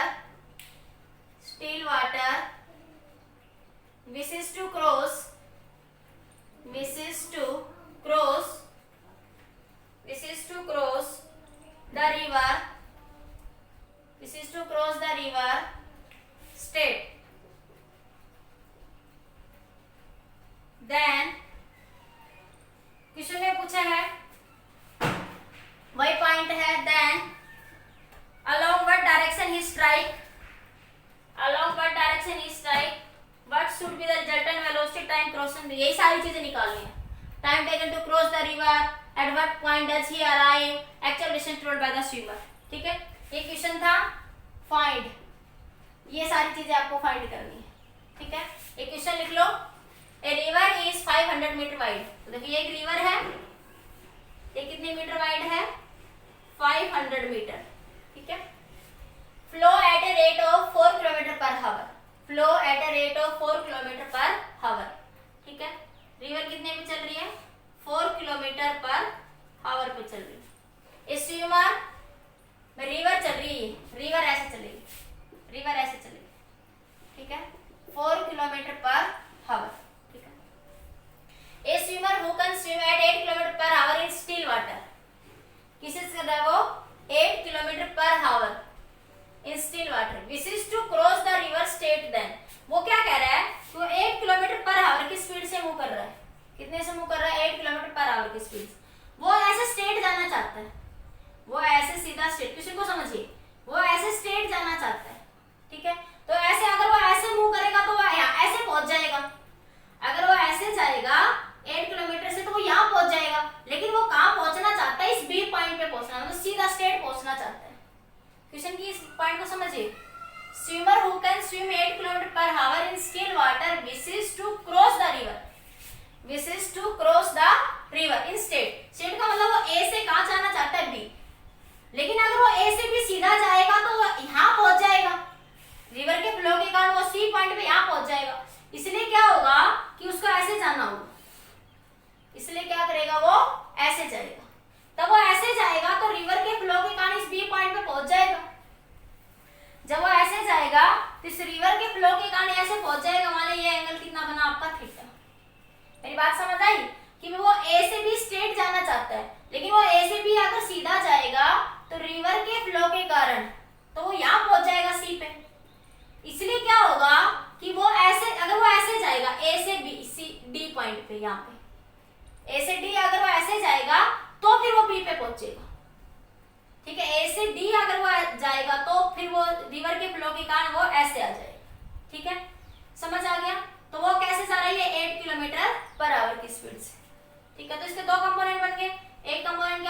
wishes to cross the river state. Then question में पूछा है, वही point है। Then along what direction he strike, what should be the resultant velocity, time crossing, यही सारी चीजें निकालनी है। Time taken to cross the river, at what point does he arrive, actual distance travelled by the swimmer. ठीक है? ये question था find, ये सारी चीजें आपको फाइंड करनी है। ठीक है? एक क्वेश्चन लिख लो, a river is 500 metre wide. तो देखिए एक रिवर है, ये कितने मीटर वाइड है? 500 मीटर। ठीक है? Flow at a rate of 4 kilometre per hour. Flow at a rate of 4 kilometre per hour. ठीक है? रिवर कितने पे चल रही है? 4 किलोमीटर पर हावर पे चल रही है। इस स्विमर में रिवर चल रही है, रिवर ऐसे चलेगी, रिवर ऐसे चलेगी। ठीक है? 4 किलोमीटर पर हावर। ठीक है? A swimmer who can swim at 8 kilometre per hour in still water. किससे कर रहा है वो? 8 kilometre per hour in still water wishes to cross the river straight. Then वो क्या कह रहा है? वो 8 किलोमीटर पर आवर की स्पीड से मूव कर रहा है। कितने से मूव कर रहा है? 8 किलोमीटर पर आवर की स्पीड से। वो ऐसे स्टेट जाना चाहता है, वो ऐसे सीधा स्टेट, किसी को समझिए, वो ऐसे स्टेट जाना चाहता है। ठीक है? तो ऐसे अगर वो ऐसे मूव करेगा तो वो ऐसे पहुंच जाएगा। अगर वो ऐसे जाएगा 8 किलोमीटर से तो वो यहाँ पहुंच जाएगा, लेकिन वो कहाँ पहुंचना चाहता है? इस बी पॉइंट पे पहुंचना, मतलब सीधा स्टेट पहुंचना चाहता है। क्वेश्चन की इस पॉइंट को समझिए। Swimmer who can swim 8 km per hour in still water wishes to cross the river in state। State का मतलब वो A से कहाँ जाना चाहता है? B। लेकिन अगर वो A से B सीधा जाएगा तो वो यहाँ पहुंच जाएगा, रिवर के फ्लो के कारण वो C पॉइंट पे यहाँ पहुंच जाएगा। इसलिए क्या होगा कि उसको ऐसे जाना होगा, इसलिए क्या करेगा? वो ऐसे जाएगा। तब वो ऐसे जाएगा तो रिवर के फ्लो के कारण इस B पॉइंट पे पहुंच जाएगा। जब वो ऐसे जाएगा तो इस रिवर के फ्लो के कारण ऐसे पहुंच जाएगा। मान लीजिए ये एंगल कितना बना आपका? थीटा। मेरी बात समझ आई कि वो A से B स्ट्रेट जाना चाहता है, लेकिन वो A से B अगर सीधा जाएगा तो रिवर के फ्लो के कारण तो वो यहाँ पहुंच जाएगा C पे। इसलिए क्या होगा कि वो ऐसे, अगर वो ऐसे जाएगा A से B D पॉइंट पे, यहाँ पे A से D अगर वो ऐसे जाएगा तो फिर वो B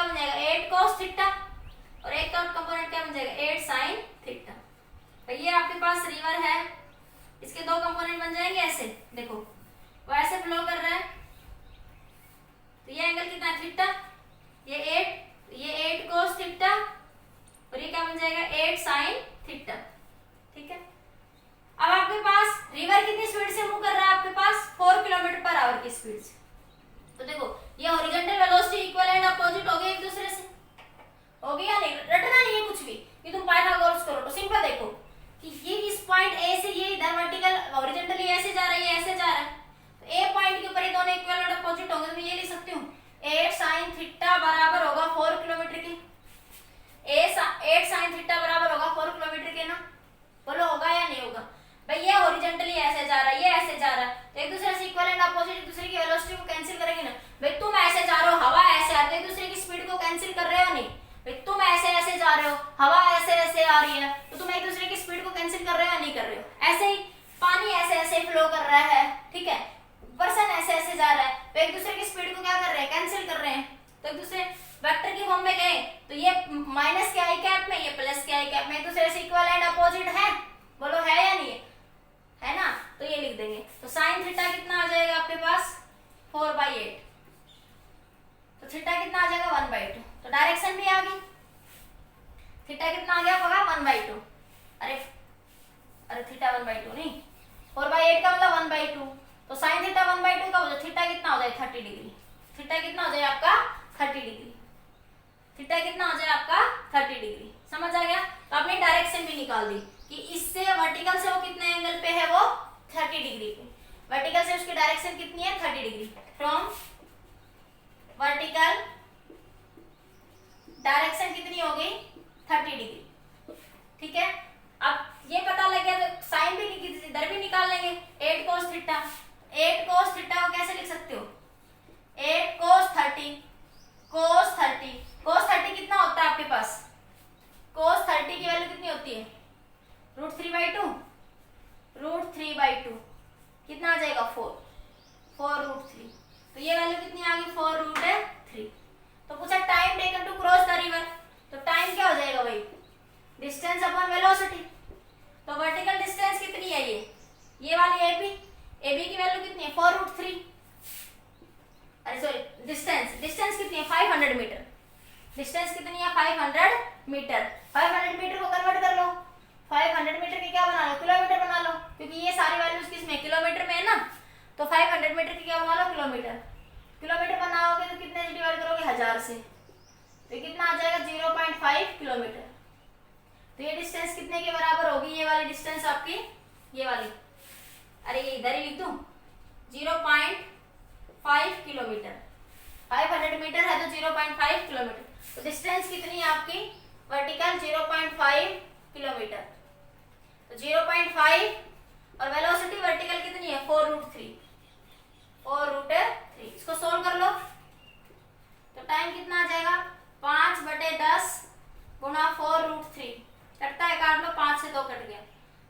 क्या बन जाएगा 8 cos थीटा, और एक का कंपोनेंट क्या बन जाएगा 8 sin थीटा। तो ये आपके पास रिवर है, इसके दो कंपोनेंट बन जाएंगे ऐसे, देखो वो ऐसे फ्लो कर रहा है, तो ये एंगल कितना है थीटा, ये 8 cos थीटा, और ये क्या बन जाएगा 8 sin थीटा। ठीक है, अब आपके पास रिवर कितनी स्पीड से मूव कर रहा है, आपके पास 4 किलोमीटर पर आवर की स्पीड से। तो देखो ये horizontal velocity equal and opposite हो गए एक दूसरे से, हो गया नहीं, रटना नहीं है कुछ भी, कि तुम पाइथागोरस करो तो सिंपल देखो कि ये इस पॉइंट ए से ये इधर वर्टिकल हॉरिजॉन्टली ऐसे जा रहा है, ये ऐसे जा रहा है, तो ए पॉइंट के ऊपर ये दोनों इक्वल एंड अपोजिट होंगे, तो मैं ये लिख सकती हूँ 8 sin थीटा बराबर होगा 4 किलोमीटर के, 8 sin थीटा बराबर होगा 4 किलोमीटर के ना, बोलो होगा या नहीं होगा भाई। ये हॉरिजॉन्टली ऐसे जा रहा है, ये ऐसे जा रहा है, तो एक दूसरे से इक्वल एंड अपोजिट एक दूसरे की वेलोसिटी को कैंसिल करेंगे ना भाई। तुम ऐसे जा रहे हो, हवा ऐसे आ रही है, एक दूसरे की स्पीड को कैंसिल कर रहे हो नहीं भाई। तुम ऐसे ऐसे जा रहे हो, हवा ऐसे ऐसे आ रही है, तो तुम एक दूसरे की स्पीड को कैंसिल कर रहे हो या नहीं कर रहे हो। ऐसे ही पानी ऐसे ऐसे फ्लो कर रहा है, ठीक है, पर्सन ऐसे ऐसे जा रहा है, तो एक दूसरे की स्पीड को क्या कर रहे हैं कैंसिल कर रहे हैं। तो एक दूसरे वेक्टर की फॉर्म में गए तो ये माइनस के आई कैप में, ये प्लस के आई कैप में एक दूसरे से इक्वल एंड अपोजिट है, बोलो है या नहीं है ना, तो ये लिख देंगे। तो साइन थीटा कितना आ जाएगा आपके पास 4/8, तो थीटा कितना आ जाएगा 1/2, तो डायरेक्शन भी आ गई, थीटा कितना आ गया होगा 1/2, अरे थीटा 1/2 नहीं, 4/8 का मतलब 1/2, तो साइन थीटा 1/2 का हो जाए, थीटा कितना हो जाए 30 डिग्री, थीटा कितना हो जाए आपका 30 डिग्री, थीटा कितना हो जाए आपका 30 डिग्री, समझ आ गया। तो आपने डायरेक्शन भी निकाल दी कि इससे वर्टिकल से वो कितने एंगल पे है, वो 30 डिग्री पे, वर्टिकल से उसकी डायरेक्शन कितनी है 30 डिग्री, फ्रॉम वर्टिकल डायरेक्शन कितनी हो गई 30 डिग्री। ठीक है, अब ये पता लग गया तो साइन भी इधर भी निकाल लेंगे, 8 cos थीटा, 8 cos थीटा को कैसे लिख सकते हो 8 cos 30, cos 30, cos 30 कितना होता है आपके पास, cos 30 की वैल्यू कितनी होती है √3/2, √3/2 कितना आ जाएगा 4√3, तो ये वैल्यू कितनी आ गई 4√3। तो पूछा time taken to cross the river, तो टाइम क्या हो जाएगा भाई डिस्टेंस अपॉन वेलोसिटी, तो वर्टिकल डिस्टेंस कितनी है ये वाली AB की वैल्यू कितनी है 4√3, अरे सॉरी डिस्टेंस कितनी है 500 मीटर, डिस्टेंस कितनी है 500 मीटर, 500 मीटर को कन्वर्ट कर लो, 500 मीटर के क्या बना लो किलोमीटर बना लो, क्योंकि ये सारी वैल्यूज किसमें किलोमीटर में है ना, तो 500 मीटर की क्या बना लो किलोमीटर बनाओगे तो कितने से डिवाइड करोगे 1000 से, तो कितना आ जाएगा 0.5 किलोमीटर। तो ये डिस्टेंस कितने के बराबर होगी, ये वाली डिस्टेंस आपकी, ये वाली, अरे ये इधर ही लिख दूं 0.5 किलोमीटर, 500 मीटर है तो 0.5 किलोमीटर, तो डिस्टेंस कितनी है आपकी वर्टिकल 0.5 किलोमीटर, तो 0.5 और वेलोसिटी वर्टिकल कितनी है 4√3, इसको सोल्व कर लो तो टाइम कितना आ जाएगा 5/10 गुणा 4√3, कटता है काट लो 5 से 2 कट गया,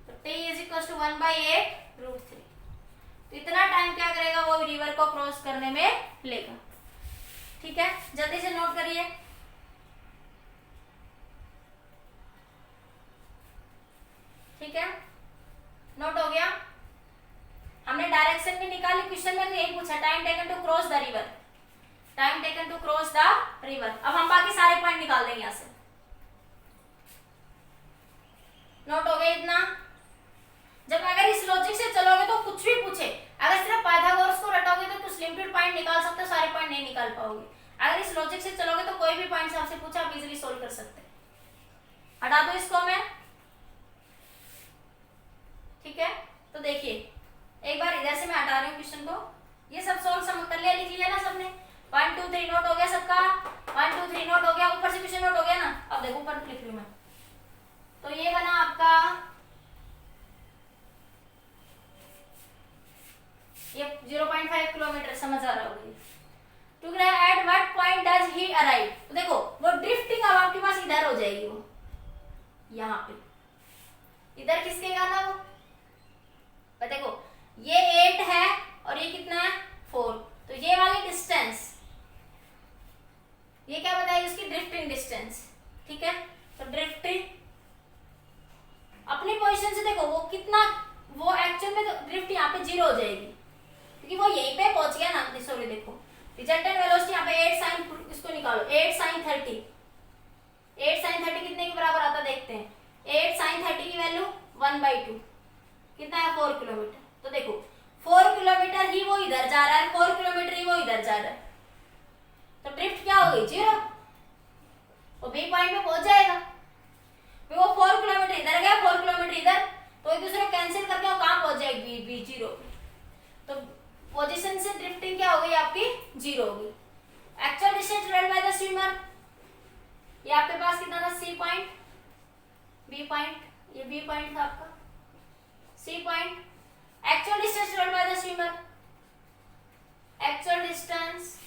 तो t = 1/8√3, तो इतना टाइम क्या करेगा वो रिवर को क्रॉस करने में लेगा। ठीक है, जल्दी से नोट करिए, ठीक है नोट हो गया। हमने डायरेक्शन भी निकाली, क्वेश्चन में तो यही पूछा time taken to cross the river, time taken to cross the river. अब हम बाकी सारे पॉइंट निकाल देंगे यहां से, नोट हो गया इतना। जब अगर इस लॉजिक से चलोगे तो कुछ भी पूछे, अगर सिर्फ पाइथागोरस को रटोगे तो कुछ लिमिटेड पॉइंट निकाल सकते हो, सारे पॉइंट नहीं निकाल पाओगे। अगर इस लॉजिक से चलोगे तो कोई भी पॉइंट आपसे पूछा आप इजीली सोल्व कर सकते हैं। हटा दो इसको मैं, ठीक है। तो देखिए एक बार इधर से मैं हटा रही हूँ क्वेश्चन को, ये सब सोल्व कर लिया, लिख लिया ना सबने, 1 2 3 नोट हो गया सबका, 1 2 3 नोट हो गया, ऊपर से क्वेश्चन नोट हो गया ना। अब देखो ऊपर लिख रही हूँ मैं, तो ये बना आपका ये 0.5 किलोमीटर, समझ आ रहा होगा। To at what point does he arrive, तो देखो वो ड्रिफ्टिंग अब आपके पास इधर हो जाएगी, वो यहाँ पे इधर किसके गाना वो, देखो ये 8 है और ये कितना है 4, तो ये वाली डिस्टेंस ये क्या बताएगी उसकी ड्रिफ्टिंग डिस्टेंस, ठीक है। तो ड्रिफ्टिंग अपनी पोजीशन से देखो वो कितना, वो एक्चुअल में तो ड्रिफ्ट यहाँ पे 0 हो जाएगी क्योंकि वो यहीं पे पहुंच गया ना। सॉरी देखो रिजल्टेंट वेलोसिटी यहाँ पे 8 sin, इसको निकालो 8 sin 30, 8 sin 30 कितने के बराबर आता देखते हैं। 8 sin 30 की वैल्यू 1/2 कितना है 4 किलोमीटर। तो देखो 4 किलोमीटर ही वो इधर जा रहा है, 4 किलोमीटर ही वो इधर जा रहा है, तो ड्रिफ्ट क्या हो गई 0, वो बी पॉइंट पे पहुंच जाएगा। फिर वो 4 किलोमीटर इधर गया, 4 किलोमीटर इधर, तो एक दूसरे को कैंसिल करके वो कहां पहुंच जाएगी बी 0। तो पोजीशन से ड्रिफ्टिंग क्या हो गई आपकी 0 हो गई। Actual distance travelled by the swimmer, ये आपके पास कितना था सी पॉइंट, बी पॉइंट, ये बी पॉइंट था आपका, C point. Actual distance travelled by the swimmer, actual distance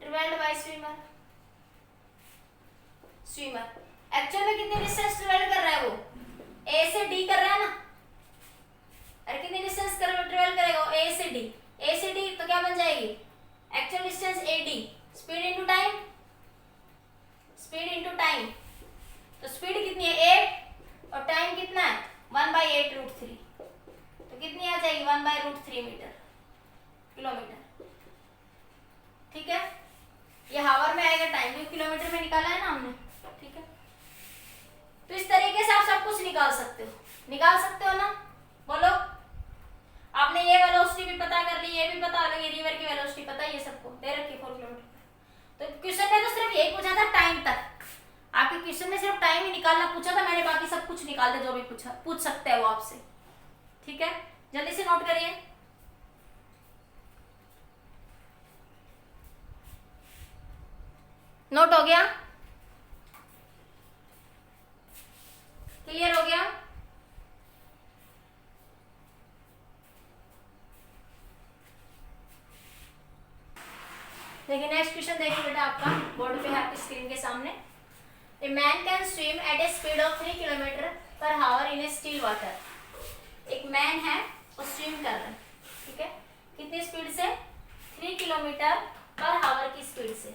travelled by swimmer, swimmer actual में कितनी डिस्टेंस ट्रेवल कर रहा है वो, ए से डी कर रहा है ना। अरे कितनी डिस्टेंस ट्रेवल करेगा वो ए से डी, ए से डी तो क्या बन जाएगी actual distance AD, speed into time, speed into time. तो स्पीड कितनी है 8 और टाइम कितना है 1/8√3, तो कितनी आ जाएगी 1/√3 मीटर किलोमीटर, ठीक है। ये हावर में आएगा टाइम, क्योंकि किलोमीटर में निकाला है ना हमने, ठीक है। तो इस तरीके से आप सब कुछ निकाल सकते हो, निकाल सकते हो ना, बोलो। आपने ये वेलोसिटी भी पता कर ली, ये भी पता लगी, रिवर की वेलोसिटी पता है, ये सबको दे रखी 4 किलोमीटर। तो क्वेश्चन में तो सिर्फ यही पूछा था टाइम तक, आपके क्वेश्चन में सिर्फ टाइम ही निकालना पूछा था मैंने, बाकी सब कुछ निकाल दे जो भी पूछ सकते हैं वो आपसे, ठीक है। जल्दी से नोट करिए। नोट हो गया, क्लियर हो गया। देखिए नेक्स्ट क्वेश्चन देखिए बेटा, आपका बोर्ड पे है आपकी स्क्रीन के सामने। A man can swim at a speed of 3 km/h in a still water. एक मैन है वो स्विम कर रहा है, ठीक है, कितनी स्पीड से 3 km/h की स्पीड से।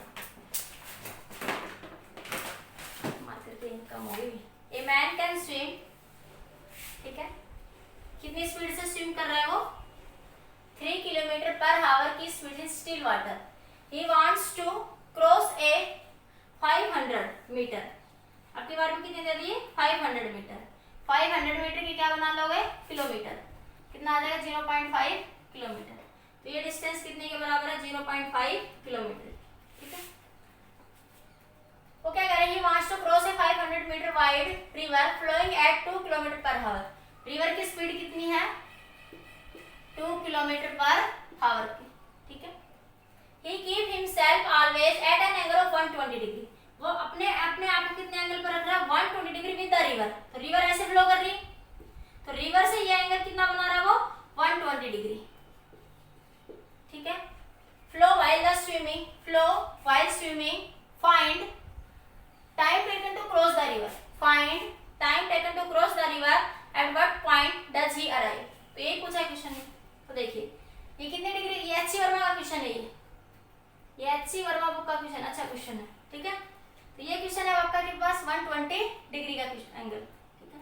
कम हो गई। ए मैन कैन स्विम, ठीक है, कितनी स्पीड से स्विम कर रहा है वो 3 km/h की speed in still water. He wants to cross a 500 metre. आपकी बार में कितने दे दिए 500 मीटर। 500 मीटर की क्या बना लोगे किलोमीटर, कितना आ जाएगा 0.5 किलोमीटर। तो ये डिस्टेंस कितने के बराबर है 0.5 किलोमीटर, ठीक है। वो क्या कह रहे हैं, he wants to cross a 500 metre wide river flowing at 2 km/h। River की स्पीड कितनी है 2 km/h की, ठीक है। He keep himself always at an angle of 120 degree. वो अपने अपने आप को कितने एंगल पर रख रहा है 120 डिग्री विद द रिवर। तो रिवर ऐसे फ्लो कर रही है, तो रिवर से ये एंगल कितना बना रहा है वो 120 डिग्री, ठीक है। Flow while swimming, flow while swimming, find time taken to cross the river, find time taken to cross the river at what point does he arrive. तो यही पूछा है क्वेश्चन में। तो देखिए ये कितने डिग्री, ये एचसी वर्मा का क्वेश्चन है, ये एचसी वर्मा बुक का क्वेश्चन, अच्छा क्वेश्चन है, ठीक है। तो ये क्वेश्चन है आपका के पास 120 डिग्री का एंगल, ठीक है।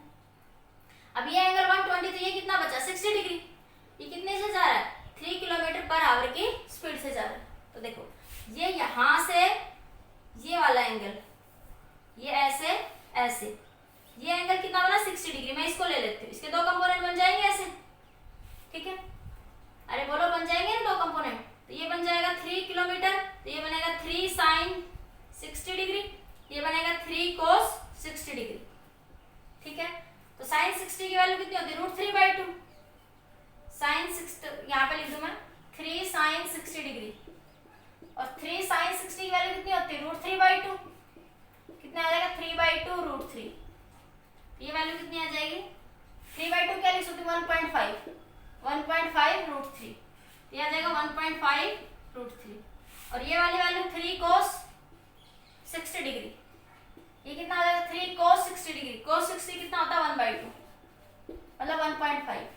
अब ये एंगल 120, तो ये कितना बचा 60 डिग्री। ये कितने से जा रहा है 3 km/h की स्पीड से जा रहा है। तो देखो ये यहां से ये वाला एंगल, ये ऐसे ऐसे, ये एंगल कितना बना 60 डिग्री। मैं इसको ले लेती हूँ, इसके दो कंपोनेंट बन जाएंगे ऐसे, ठीक है। अरे बोलो बन जाएंगे ना दो कंपोनेंट। तो ये बन जाएगा 3 किलोमीटर, तो ये बनेगा 3 sin 60 डिग्री, ये बनेगा 3 cos 60 डिग्री, ठीक है। तो sin 60 की वैल्यू कितनी होती है √3/2। sin 60 यहाँ पे लिख दूं मैं 3 sin 60 डिग्री, और 3 sin 60 की वैल्यू कितनी होती है √3/2, कितना आ जाएगा 3/2√3। ये वैल्यू कितनी आ जाएगी 3/2 क्या लिख सकते 1.5 √3, ये आ जाएगा 1.5√3। और ये वाली वैल्यू 3 cos 60 डिग्री, ये कितना आ जाएगा 3 cos 60 डिग्री। cos 60 कितना होता है 1/2 मतलब 1.5।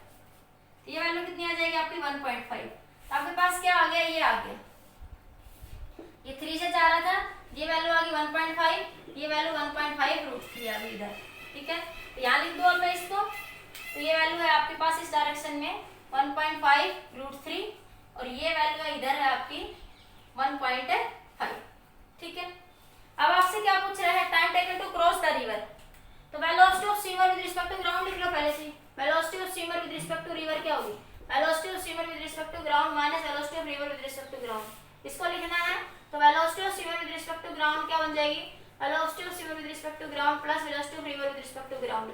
ये वैल्यू कितनी आ जाएगी आपकी 1.5। तो आपके पास क्या आ गया, ये आ गया, ये 3 से जा रहा था ये वैल्यू आ गई 1.5, ये वैल्यू 1.5 रूट 3 आ गई इधर, ठीक है। तो यहाँ लिख दो अब मैं इसको, तो ये वैल्यू है आपके पास इस डायरेक्शन में 1.5 रूट 3 और ये वैल्यू है इधर है आपकी 1.5, ठीक है। अब आपसे क्या पूछ रहा है, time taken to cross the river. तो velocity of swimmer with respect to ground लिख लो पहले से। Velocity of swimmer with respect to river क्या होगी, velocity of swimmer with respect to ground minus velocity of river with respect to ground, इसको लिखना है। तो velocity of swimmer with respect to ground क्या बन जाएगी, velocity of swimmer with respect to ground plus velocity of river with respect to ground,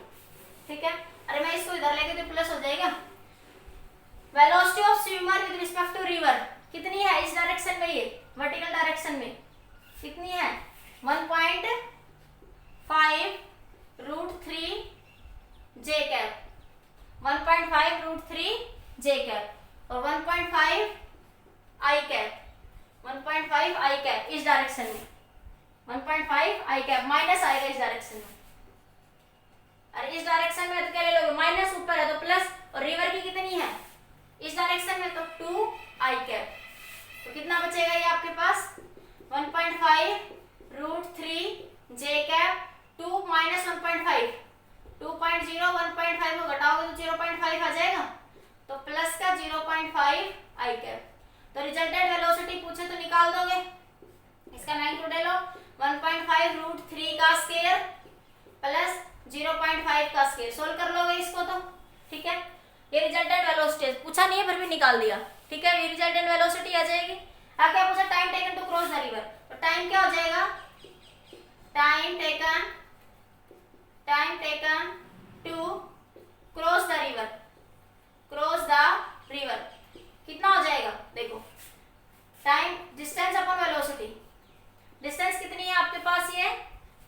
ठीक है। अरे मैं इसको इधर लेके तो प्लस हो जाएगा। Velocity of swimmer with respect to river कितनी है इस डायरेक्शन में, ये वर्टिकल डायरेक्शन में कितनी है 1.5 रूट 3 जे कैप, 1.5 रूट 3 जे कैप और 1.5 आई कैप, 1.5 आई कैप इस डायरेक्शन में, 1.5 आई कैप माइनस आएगा इस डायरेक्शन में। अरे इस डायरेक्शन में तो क्या ले लोगे, माइनस ऊपर है तो प्लस, और रिवर की कितनी है इस डायरेक्शन में तो 2 आई कैप, तो कितना बचेगा ये आपके पास 1.5 रूट 3 जे कैप 2 माइनस 1.5, 2.0 1.5 को घटाओगे तो 0.5 आ जाएगा, तो प्लस का 0.5 आई कैप। तो रिजल्टेंट वेलोसिटी पूछे तो निकाल दोगे, इसका मैग्नीट्यूड ले लो 1.5 रूट 3 का स्क्वायर प्लस 0.5 का स्क्वायर, सोल्व कर लोगे इसको तो, ठीक है। ये रिजल्टेंट वेलोसिटी पूछा नहीं है फिर भी निकाल दिया, ठीक है। ये रिजल्टेंट वेलोसिटी आ जाएगी। अब क्या पूछा, time taken to cross the river, तो टाइम क्या हो जाएगा, time taken to cross the river, cross the river कितना हो जाएगा, देखो time distance upon velocity, distance कितनी है आपके पास, ये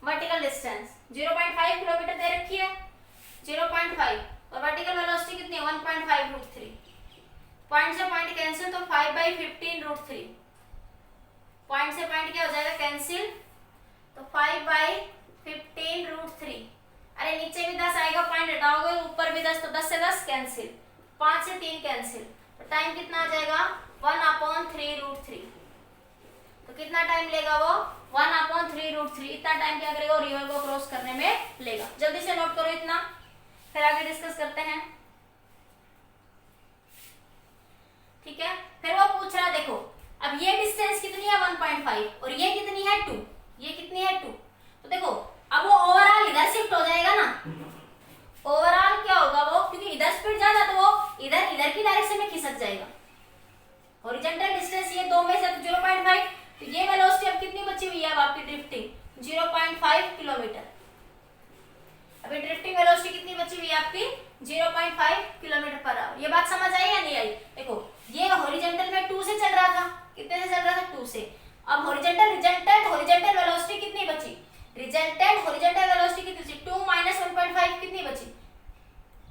वर्टिकल डिस्टेंस 0.5 किलोमीटर दे रखी है, 0.5 और वर्टिकल वेलोसिटी कितनी है 1.5 रूट 3, पॉइंट से पॉइंट कैंसिल तो 5/15 रूट 3, पॉइंट से पॉइंट क्या हो जाएगा कैंसिल, तो 5/15 रूट 3। अरे नीचे भी 10 आएगा, पॉइंट हटाओगे ऊपर भी 10 तो 10 से 10 कैंसिल, 5 से 3 कैंसिल, तो टाइम कितना आ जाएगा 1/3 रूट 3। तो कितना टाइम लेगा वो 1/3 रूट 3, इतना टाइम क्या करेगा रिवर को क्रॉस करने में लेगा। जल्दी से नोट करो इतना, फिर आगे डिस्कस करते हैं, ठीक है। फिर वो पूछ रहा देखो अब ये डिस्टेंस कितनी है 1.5 और ये कितनी है 2, ये कितनी है 2, तो देखो अब वो ओवरऑल इधर शिफ्ट हो जाएगा ना, ओवरऑल क्या होगा वो, क्योंकि इधर स्पीड ज्यादा तो वो इधर की डायरेक्शन में खिसक जाएगा। हॉरिजॉन्टल डिस्टेंस ये दो में से 0.5, तो ये वेलोसिटी अब कितनी बची हुई है अब आपकी ड्रिफ्टिंग 0.5 किलोमीटर। अभी ड्रिफ्टिंग वेलोसिटी कितनी बची हुई है आपकी 0.5 किलोमीटर पर आवर। ये बात समझ आई या नहीं आई, देखो ये हॉरिजॉन्टल में 2 से चल रहा था, कितने से चल रहा था 2 से, अब हॉरिजॉन्टल वेलोसिटी कितनी बची, रिजल्टेंट हॉरिजॉन्टल वेलोसिटी कितनी बची 2 माइनस 1.5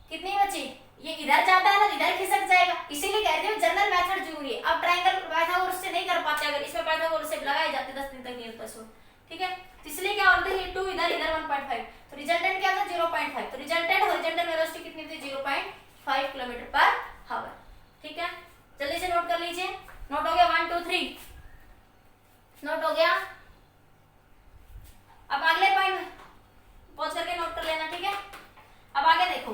कितनी बची, ये इधर जाता है ना इधर खिसक जाएगा, इसीलिए कहते हैं जनरल मेथड जरूरी है। अब ट्रायंगल पाइथागोरस से नहीं कर पाते, अगर इसमें पाइथागोरस से लगाए जाते 10 दिन तक नहीं होता सो, ठीक है। तो इसलिए क्या होता है 2 इधर 1.5, तो रिजल्टेंट क्या था 0.5, तो रिजल्टेंट हॉरिजॉन्टल वेलोसिटी कितनी थी 0.5 किलोमीटर पर आवर, ठीक है। जल्दी से नोट कर लीजिए, नोट हो गया 1 2 3, नोट हो गया। अब अगले पॉइंट पॉज करके नोट कर लेना, ठीक है। अब आगे देखो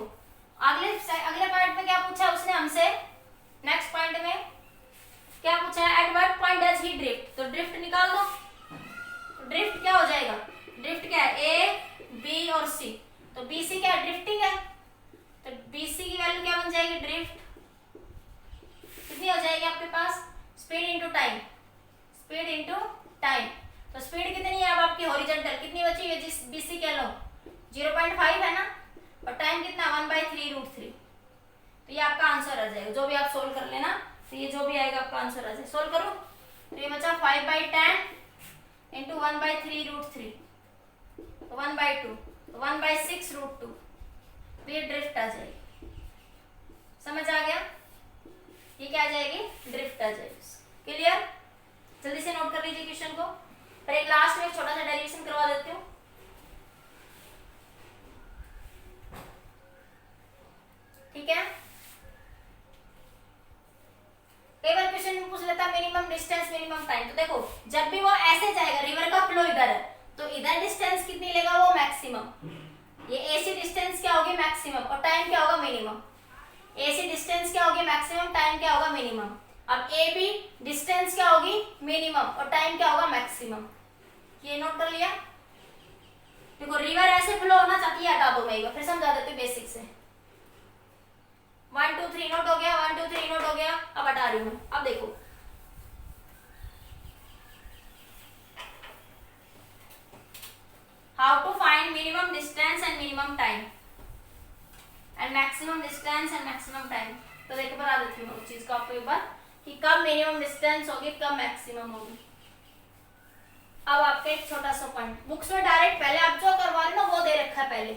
अगले पॉइंट में क्या पूछा उसने हमसे, नेक्स्ट पॉइंट में क्या पूछा है, at what point does he drift, तो ड्रिफ्ट निकाल दो, तो ड्रिफ्ट क्या हो जाएगा, ड्रिफ्ट क्या है ए बी और सी, तो बी सी क्या है ड्रिफ्टिंग है, तो बी सी की वैल्यू क्या बन जाएगी, ड्रिफ्ट कितनी हो जाएगी आपके पास speed into time, speed into time, तो स्पीड कितनी है अब आपकी हॉरिजॉन्टल कितनी बची है जिस बी सी कह लो 0.5 है ना, और टाइम कितना 1/3 रूट 3, तो ये आपका आंसर आ जाएगा। जो भी आप सोल्व कर लेना तो ये जो भी आएगा आपका आंसर आ जाएगा। सोल्व करो तो ये बचा 5/10 इंटू 1/3 रूट 3, तो 1/2, तो 1/6 रूट 2, तो ये ड्रिफ्ट आ जाएगी। समझ आ गया, ये क्या आ जाएगी ड्रिफ्ट आ जाएगी। क्लियर, जल्दी से नोट कर लीजिए क्वेश्चन को। पर एक लास्ट में छोटा सा डेरिवेशन करवा देती हूँ, ठीक है। कई बार क्वेश्चन में पूछ लेता मिनिमम डिस्टेंस मिनिमम टाइम, तो देखो जब भी वो ऐसे जाएगा रिवर का फ्लो मिनिमम और टाइम क्या होगा मैक्सिमम। ये नोट कर लिया। देखो रिवर ऐसे फ्लो होना चाहती है, हटा दो मैं एक बार फिर समझा देती हूँ बेसिक से। 1 2 3 नोट हो गया, 1 2 3 नोट हो गया। अब हटा रही हूँ। अब देखो how to find minimum distance and minimum time and maximum distance and maximum time। तो देखो बता देती हूँ उस चीज को आपको एक बार कि कब मिनिमम डिस्टेंस होगी कब मैक्सिमम होगी। अब आपका एक छोटा सा पॉइंट बुक्स में डायरेक्ट पहले आप जो करवा रहे हो ना वो दे रखा है पहले,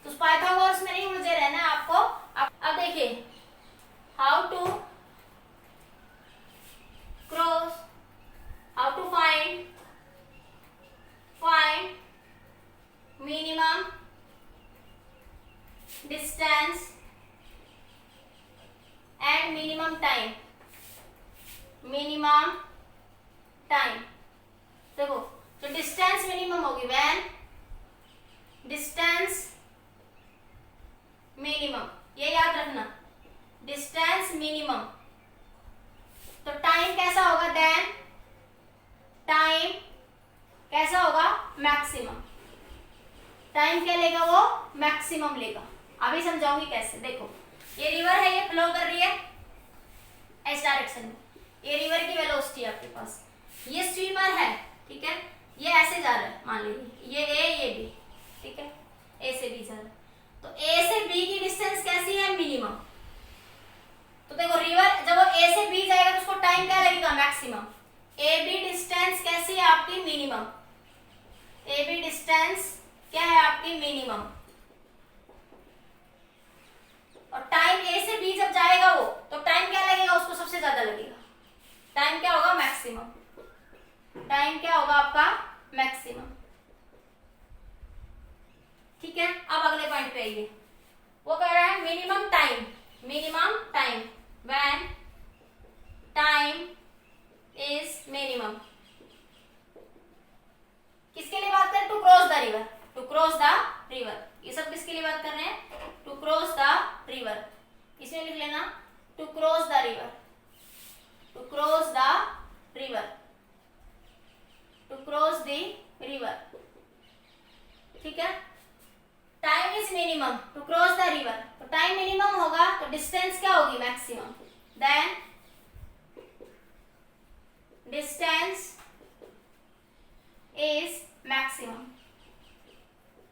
तो पाइथागोरस में नहीं मुझे रहना है आपको। अब देखिए how to cross, how to find minimum distance and minimum time। minimum time देखो जो डिस्टेंस मिनिमम होगी व्हेन डिस्टेंस मिनिमम, ये याद रखना डिस्टेंस मिनिमम। तो टाइम कैसा होगा देन टाइम कैसा होगा मैक्सिमम। टाइम क्या लेगा वो मैक्सिमम लेगा। अभी समझाऊंगी कैसे। देखो ये रिवर है, ये फ्लो कर रही है इस डायरेक्शन में, ये रिवर की वेलोसिटी है आपके पास। ये स्विमर है, ठीक है, ये ऐसे जा रहा है, मान लीजिए ये ए ये बी, ठीक है, ए से बी जा रहा है। तो ए से बी की डिस्टेंस कैसी है मिनिमम। तो देखो रिवर जब वो ए से बी जाएगा तो उसको टाइम क्या लगेगा मैक्सिमम। ए बी डिस्टेंस कैसी है आपकी मिनिमम। ए बी डिस्टेंस क्या है आपकी मिनिमम, और टाइम ए से बी जब जाएगा वो तो टाइम क्या लगेगा उसको सबसे ज्यादा लगेगा। टाइम क्या होगा मैक्सिमम। टाइम क्या होगा आपका मैक्सिमम, ठीक है। अब अगले पॉइंट पे आइए, वो कह रहा है minimum time. Minimum time when time is minimum. किसके लिए बात करें, to cross the river. To cross the river, ये सब किसके लिए बात कर रहे हैं, टू क्रॉस द रिवर। इसमें लिख लेना to cross the river, to cross the river, to cross the river, ठीक है। Time is minimum to cross the river, तो टाइम मिनिमम होगा तो डिस्टेंस क्या होगी maximum. Then distance is maximum.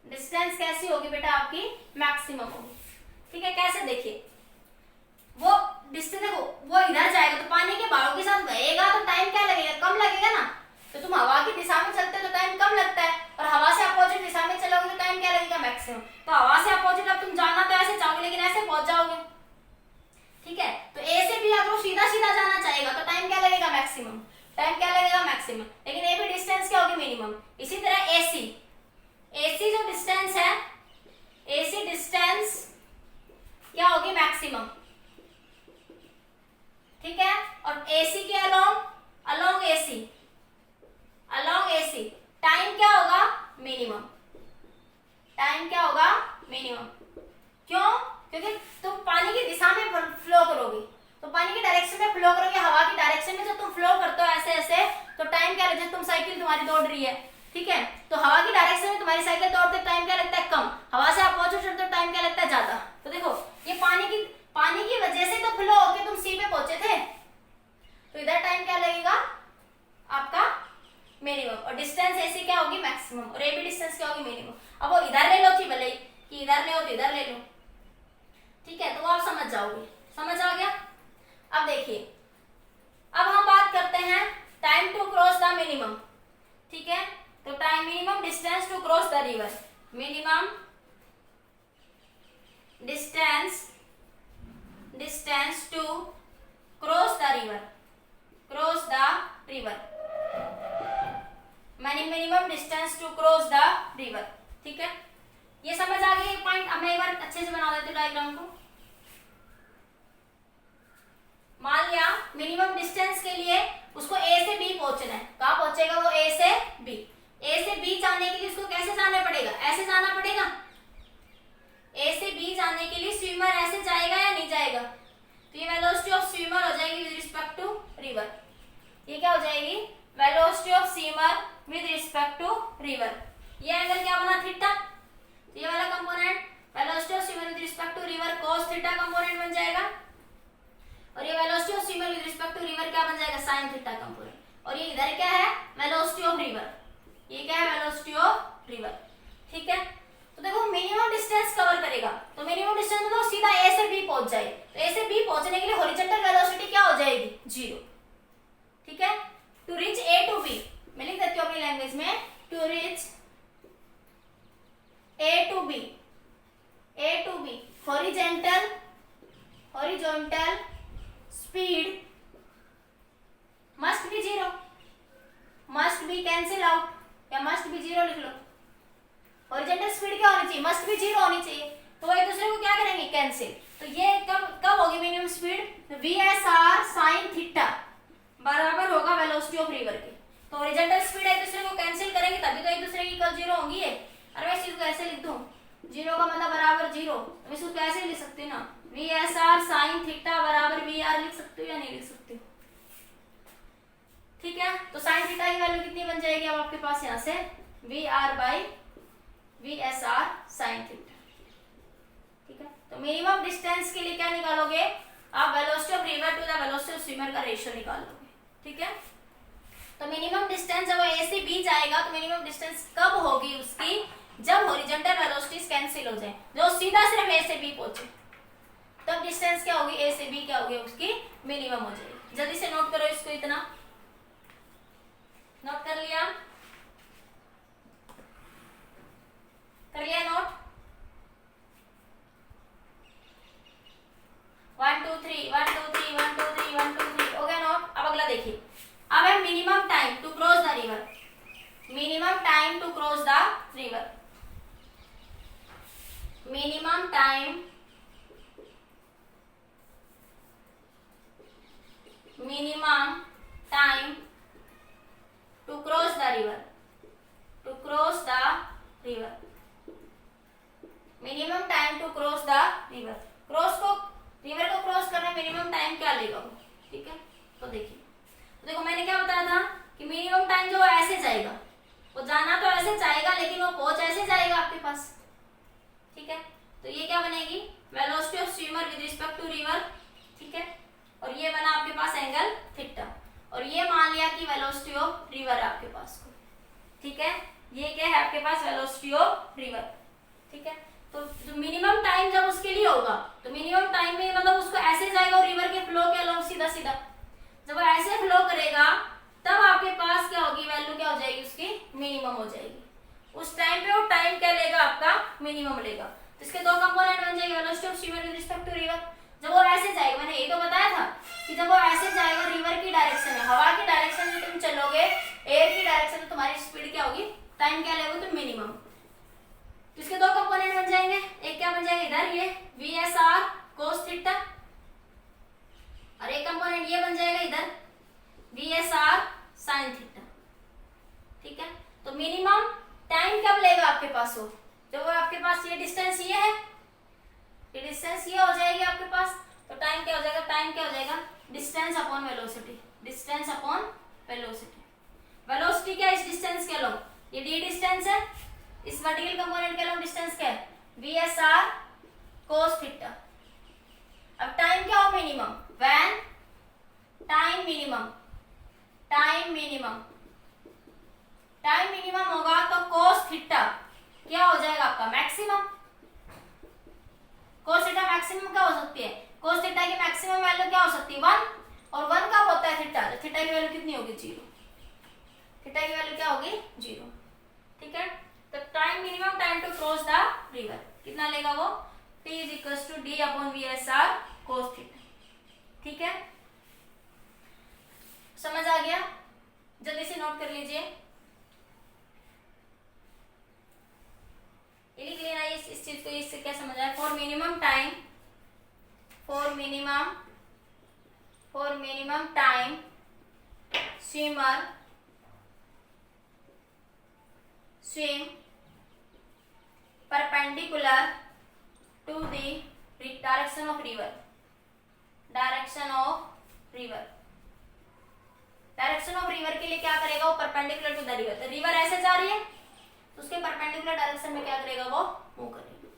Distance कैसी होगी बेटा आपकी मैक्सिमम होगी, ठीक है। कैसे देखिए वो डिस्टेंस, देखो वो इधर जाएगा तो पानी के बहाव के साथ गएगा तो टाइम क्या लगेगा कम लगेगा ना। तो तुम हवा की दिशा में चलते हो तो टाइम कम लगता है, और हवा से अपोजिट दिशा में चलोगे तो टाइम क्या लगेगा मैक्सिमम। तो हवा से अपोजिट अब तुम जाना तो ऐसे चाहोगे लेकिन ऐसे पहुंच जाओगे, ठीक है। तो ए से बी अगर वो सीधा सीधा जाना चाहेगा तो टाइम क्या लगेगा मैक्सिमम। टाइम क्या लगेगा मैक्सिमम, लेकिन ए बी डिस्टेंस क्या होगी मिनिमम। इसी तरह एसी, एसी जो डिस्टेंस है, एसी डिस्टेंस क्या होगी मैक्सिमम, ठीक है। और एसी के along, along AC, along AC time क्या होगा मिनिमम। टाइम क्या होगा मिनिमम, क्यों, क्योंकि तुम पानी की दिशा में फ्लो करोगे, तो पानी की डायरेक्शन में फ्लो करोगे, हवा की डायरेक्शन में जब तुम फ्लो करते हो ऐसे ऐसे, तो टाइम क्या लगता है, तुम साइकिल तुम्हारी दौड़ रही है, ठीक है, तो हवा की डायरेक्शन में तुम्हारी साइकिल दौड़ते टाइम क्या लगता है कम, हवा से अपोजिट चलते टाइम क्या लगता है ज्यादा। तो देखो ये पानी की वजह से तो फ्लो होके तुम सी पे पहुंचे थे, तो इधर टाइम क्या लगेगा आपका मिनिमम, और डिस्टेंस ऐसी क्या होगी मैक्सिमम, और ए बी डिस्टेंस क्या होगी मिनिमम। अब वो इधर ले लो थी भले कि इधर ले हो तो इधर ले लो, ठीक है, तो वो आप समझ जाओगे। समझ आ गया। अब देखिए अब हम बात करते हैं time to cross the minimum, ठीक है। तो time minimum distance to cross the river, minimum distance to cross the river, cross the river, minimum distance to cross the river, ठीक है। ये समझ आ गया ये पॉइंट। अब मैं एक बार अच्छे से बना देती हूँ डायग्राम को। मान लिया मिनिमम डिस्टेंस के लिए उसको ए से बी पहुंचना है, कहाँ पहुंचेगा वो, ए से बी। ए से बी जाने के लिए उसको कैसे जाना पड़ेगा, ऐसे जाना पड़ेगा। ए से बी जाने के लिए स्विमर ऐसे जाएगा या नहीं जाएगा, तो ये वेलोसिटी ऑफ स्विमर हो जाएगी विद रिस्पेक्ट टू रिवर। ये क्या हो जाएगी velocity of swimmer with respect to river. ये एंगल क्या बना, थीटा। ये वाला component velocity of swimmer with respect to river cos theta component बन जाएगा, और ये velocity of swimmer with respect to river क्या बन जाएगा, sin थीटा कंपोनेंट। और ये इधर क्या है, वेलोसिटी ऑफ रिवर। ये क्या है, वेलोसिटी ऑफ रिवर। ठीक है, तो देखो मिनिमम डिस्टेंस कवर करेगा, तो मिनिमम डिस्टेंस मतलब सीधा ए से बी पहुंच जाए, तो ए से बी पहुंचने के लिए हॉरिजॉन्टल वेलोसिटी क्या हो जाएगी, 0। ठीक है, to reach A to B, मैं लिख देती हूँ अपनी लैंग्वेज में, to reach A to B, A to B horizontal speed must be 0, must be cancel out, या मस्ट बी 0 लिख लो। हॉरिजॉन्टल स्पीड क्या होनी चाहिए, मस्ट बी 0 होनी चाहिए, तो वो एक दूसरे को क्या करेंगे, कैंसिल। तो ये कब होगी minimum speed, VSR sin theta बराबर होगा वेलोसिटी ऑफ रिवर के। तो हॉरिजॉन्टल स्पीड एक दूसरे को कैंसिल करेंगे तभी तो एक दूसरे की इक्वल 0 होंगी ये। अरे मैं इस चीज को ऐसे लिख दूं, 0 का मतलब बराबर 0, तो इसको कैसे लिख सकती हूँ ना, VSR sin थीटा बराबर VR लिख सकती हूँ या नहीं लिख सकती हूँ। ठीक है, तो sin थीटा की वैल्यू कितनी बन जाएगी अब आपके पास, यहाँ से VR by VSR sin theta. ठीक है, तो मिनिमम डिस्टेंस के लिए क्या निकालोगे आप, velocity of river to the velocity of swimmer का रेशियो निकाल लोगे। ठीक है, तो मिनिमम डिस्टेंस जब ए से बी जाएगा तो मिनिमम डिस्टेंस कब होगी उसकी, जब हॉरिजॉन्टल वेलोसिटीज कैंसिल हो जाए, जो सीधा सिर्फ ए से बी पहुंचे, तब डिस्टेंस क्या होगी, ए से बी क्या होगी उसकी मिनिमम हो जाएगी। जल्दी से नोट करो इसको, इतना नोट कर लिया, कर लिया नोट, 1 2 3 1 2 3 1 2 3 1 2 3 हो गया नोट। अब अगला देखिए, अब है minimum time to cross the river, minimum time to cross the river, minimum time to cross the river, to cross the river, minimum time to cross the river. River को cross करने minimum time क्या लेगा वो। ठीक है, तो देखिए, तो देखो मैंने क्या बताया था कि मिनिमम टाइम जो ऐसे जाएगा, वो जाना तो ऐसे जाएगा लेकिन वो पहुंच ऐसे जाएगा आपके पास। ठीक है, तो ये क्या बनेगी, velocity of swimmer with respect to river. ठीक है, और ये बना आपके पास एंगल थीटा, और ये मान लिया कि वेलोसिटी ऑफ रिवर आपके पास को। ठीक है, ये क्या है आपके पास, वेलोसिटी ऑफ रिवर। ठीक है, तो मिनिमम टाइम जब उसके लिए होगा, तो मिनिमम टाइम में मतलब उसको ऐसे जाएगा और रिवर के फ्लो के अलोंग सीधा सीधा, जब वो ऐसे फ्लो करेगा तब आपके पास क्या होगी, वैल्यू क्या हो जाएगी उसकी, मिनिमम हो जाएगी। उस टाइम पे वो टाइम क्या लेगा आपका, मिनिमम लेगा। तो इसके दो कंपोनेंट बन जाएंगे, velocity of swimmer with respect to river. जब वो ऐसे जाएगा, मैंने ये तो बताया था कि जब वो ऐसे जाएगा रिवर की डायरेक्शन में, हवा की डायरेक्शन में तुम चलोगे, एयर की डायरेक्शन में तुम्हारी स्पीड क्या होगी, टाइम क्या लेगा, तो मिनिमम। तो इसके दो कंपोनेंट बन जाएंगे, एक क्या बन जाएगा इधर ये VSR cos थीटा, और एक कंपोनेंट ये बन जाएगा इधर VSR sin थीटा। ठीक है, तो मिनिमम टाइम कब लेगा आपके पास वो, जब वो आपके पास ये डिस्टेंस ये है, ये डिस्टेंस ये हो जाएगी आपके पास, तो टाइम क्या हो जाएगा, टाइम क्या हो जाएगा, distance upon velocity, distance upon velocity. Velocity क्या इस डिस्टेंस के लोग, ये d डिस्टेंस है, इस वर्टिकल कंपोनेंट के लोग डिस्टेंस क्या है, VSR cos थीटा। अब टाइम क्या हो, minimum, when time minimum, time minimum, time minimum होगा तो cos थीटा क्या हो जाएगा आपका, मैक्सिमम। cos थीटा मैक्सिमम क्या हो सकती है, cos थीटा की मैक्सिमम वैल्यू क्या हो सकती है, 1, और 1 कब होता है थीटा, तो थीटा की वैल्यू कितनी होगी, 0। थीटा की वैल्यू क्या होगी, 0। ठीक है, तो time minimum time to cross the river कितना लेगा वो, T = D/VSR cos थीटा। ठीक है, समझ आ गया, जल्दी से नोट कर लीजिए, ये लिख लेना इस चीज को, इससे क्या समझ आया, for minimum time, for minimum time swimmer swim perpendicular to the direction of river, direction of river। Direction of river के लिए क्या करेगा, वो परपेंडिकुलर टू द रिवर, तो रिवर ऐसे जा रही है तो उसके परपेंडिकुलर डायरेक्शन में क्या करेगा, वो मूव करेगा।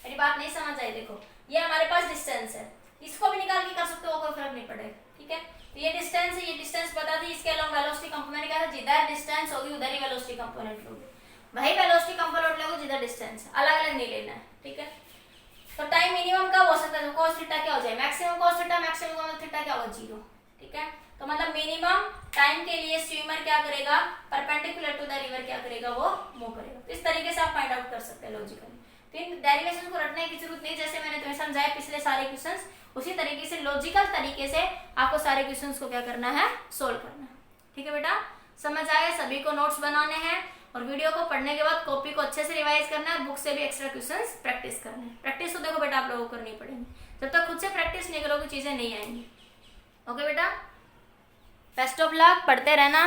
मेरी बात नहीं समझ आई, देखो ये हमारे पास डिस्टेंस है, इसको भी निकाल के कर सकते हो, कोई फर्क नहीं पड़ेगा, ठीक है। तो ये डिस्टेंस है, ये डिस्टेंस बता दी, इसके अलावा वेलोसिटी कंपोनेंट क्या है, जिधर डिस्टेंस होगी उधर ही वेलोसिटी कंपोनेंट लोगे, वही वेलोसिटी कंपोनेंट लोगे जिधर डिस्टेंस, अलग अलग नहीं लेना है, ठीक है। तो टाइम मिनिमम कब हो सकता है, तो cos थीटा क्या हो जाए, maximum cos theta, maximum cos theta क्या होगा, 0, ठीक है। तो मतलब मिनिमम टाइम के लिए स्विमर क्या करेगा, परपेंडिकुलर टू द रिवर क्या करेगा, वो मूव करेगा। तो इस तरीके से आप फाइंड आउट कर सकते हैं लॉजिकली। तो इन डेरिवेशन को रटने की जरूरत नहीं, जैसे मैंने तुम्हें समझाया पिछले सारे क्वेश्चंस, उसी तरीके से लॉजिकल तरीके से आपको सारे क्वेश्चंस को क्या करना है, सोल्व करना है, ठीक है बेटा। समझ आया, सभी को नोट्स बनाने हैं और वीडियो को पढ़ने के बाद कॉपी को अच्छे से रिवाइज करना है, बुक से भी एक्स्ट्रा क्वेश्चंस प्रैक्टिस करना है। प्रैक्टिस तो देखो बेटा आप लोगों को करनी पड़ेगी, जब तक खुद से प्रैक्टिस नहीं करोगे चीजें नहीं आएंगी। ओके बेटा, बेस्ट ऑफ लक, पढ़ते रहना।